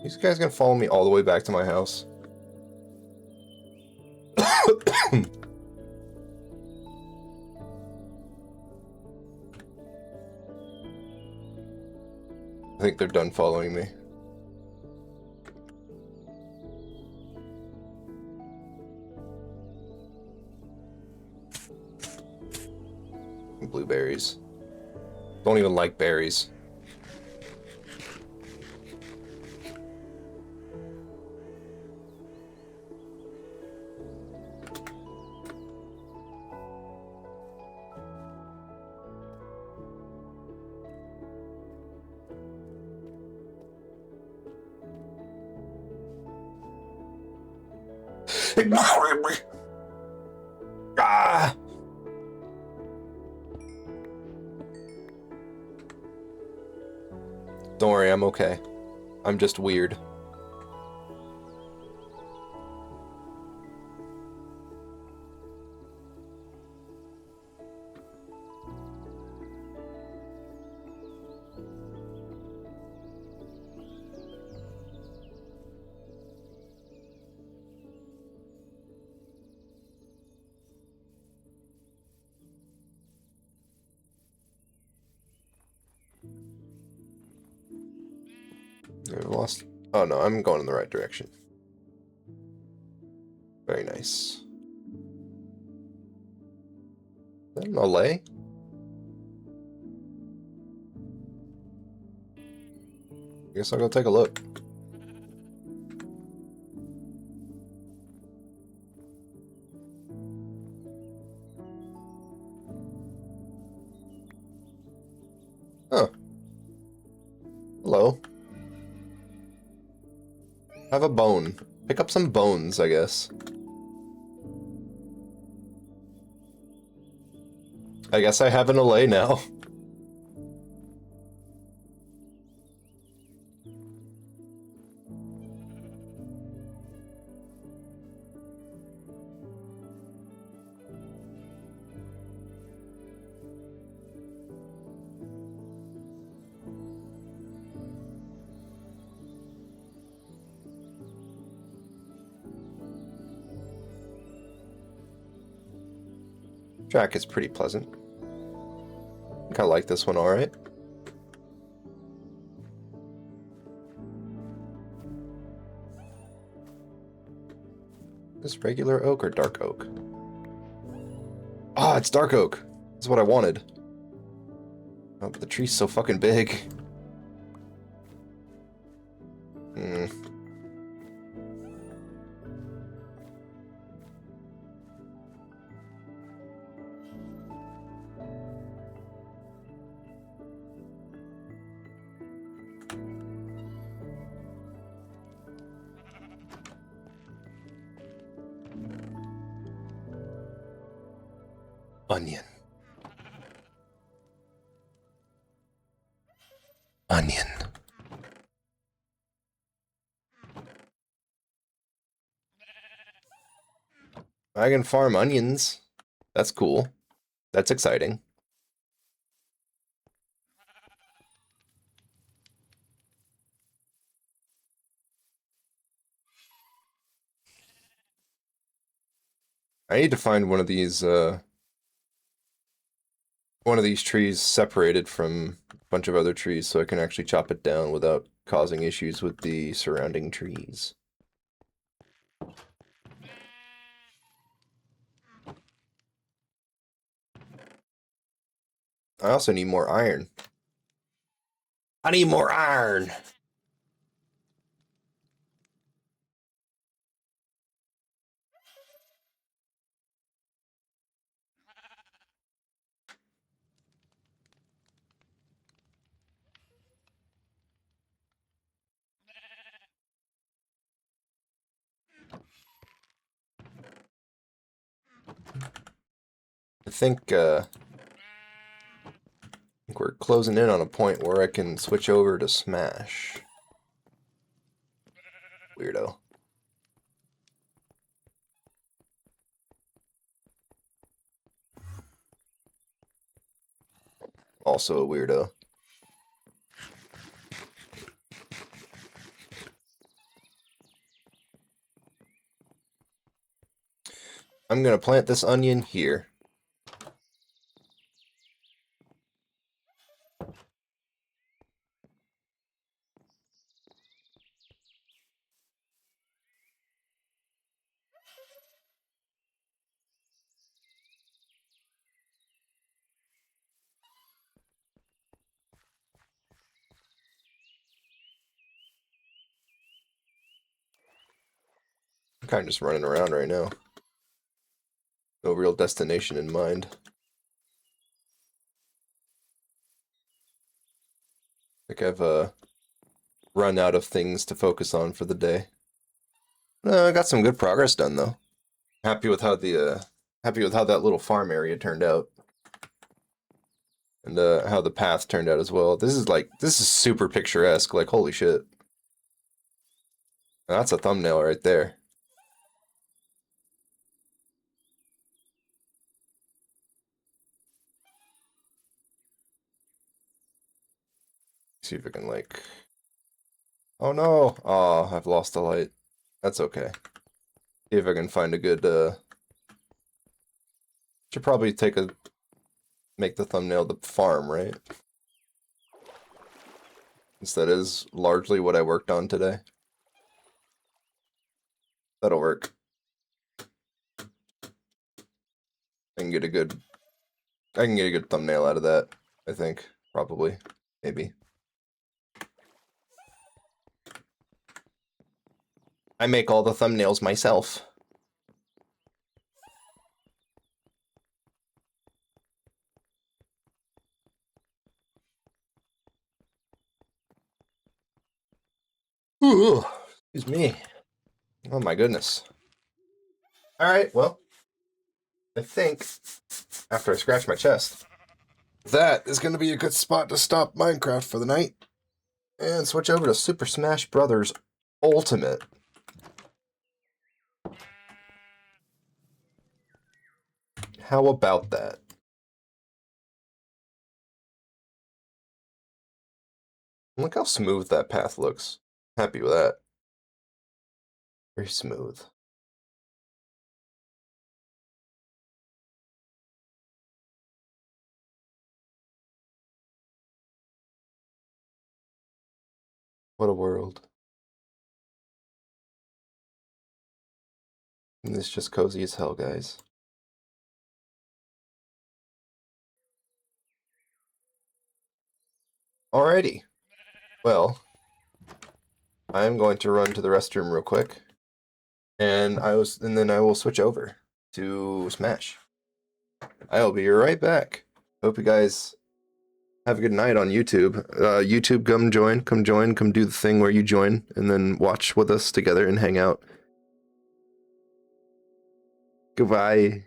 These guys gonna follow me all the way back to my house. I think they're done following me. Blueberries. Don't even like berries. Ah! Don't worry, I'm okay. I'm just weird. I've lost. Oh no, I'm going in the right direction. Very nice. Is that an Olay? I guess I'll go take a look. Huh. Hello. Have a bone. Pick up some bones, I guess. I guess I have an Olay now. Track is pretty pleasant. I kinda like this one, alright. Is regular oak or dark oak? Ah, it's dark oak. That's what I wanted. Oh, but the tree's so fucking big. Onion. Onion. I can farm onions. That's cool. That's exciting. I need to find one of these trees separated from a bunch of other trees so I can actually chop it down without causing issues with the surrounding trees. I also need more iron. I need more iron! I think we're closing in on a point where I can switch over to Smash. Weirdo. Also a weirdo. I'm gonna plant this onion here. I'm kind of just running around right now. No real destination in mind. I think I've run out of things to focus on for the day. I got some good progress done though. Happy with how that little farm area turned out. And how the path turned out as well. This is super picturesque, like holy shit. That's a thumbnail right there. See if I can like... Oh no! Oh, I've lost the light. That's okay. See if I can find a good, should probably make the thumbnail the farm, right? Since that is largely what I worked on today. That'll work. I can get a good thumbnail out of that, I think. Probably. Maybe. I make all the thumbnails myself. Ooh, excuse me. Oh my goodness. Alright, well, I think after I scratch my chest, that is going to be a good spot to stop Minecraft for the night and switch over to Super Smash Bros. Ultimate. How about that? Look how smooth that path looks. Happy with that. Very smooth. What a world. And it's just cozy as hell, guys. Alrighty. Well, I'm going to run to the restroom real quick. And then I will switch over to Smash. I'll be right back. Hope you guys have a good night on YouTube. YouTube, come do the thing where you join and then watch with us together and hang out. Goodbye.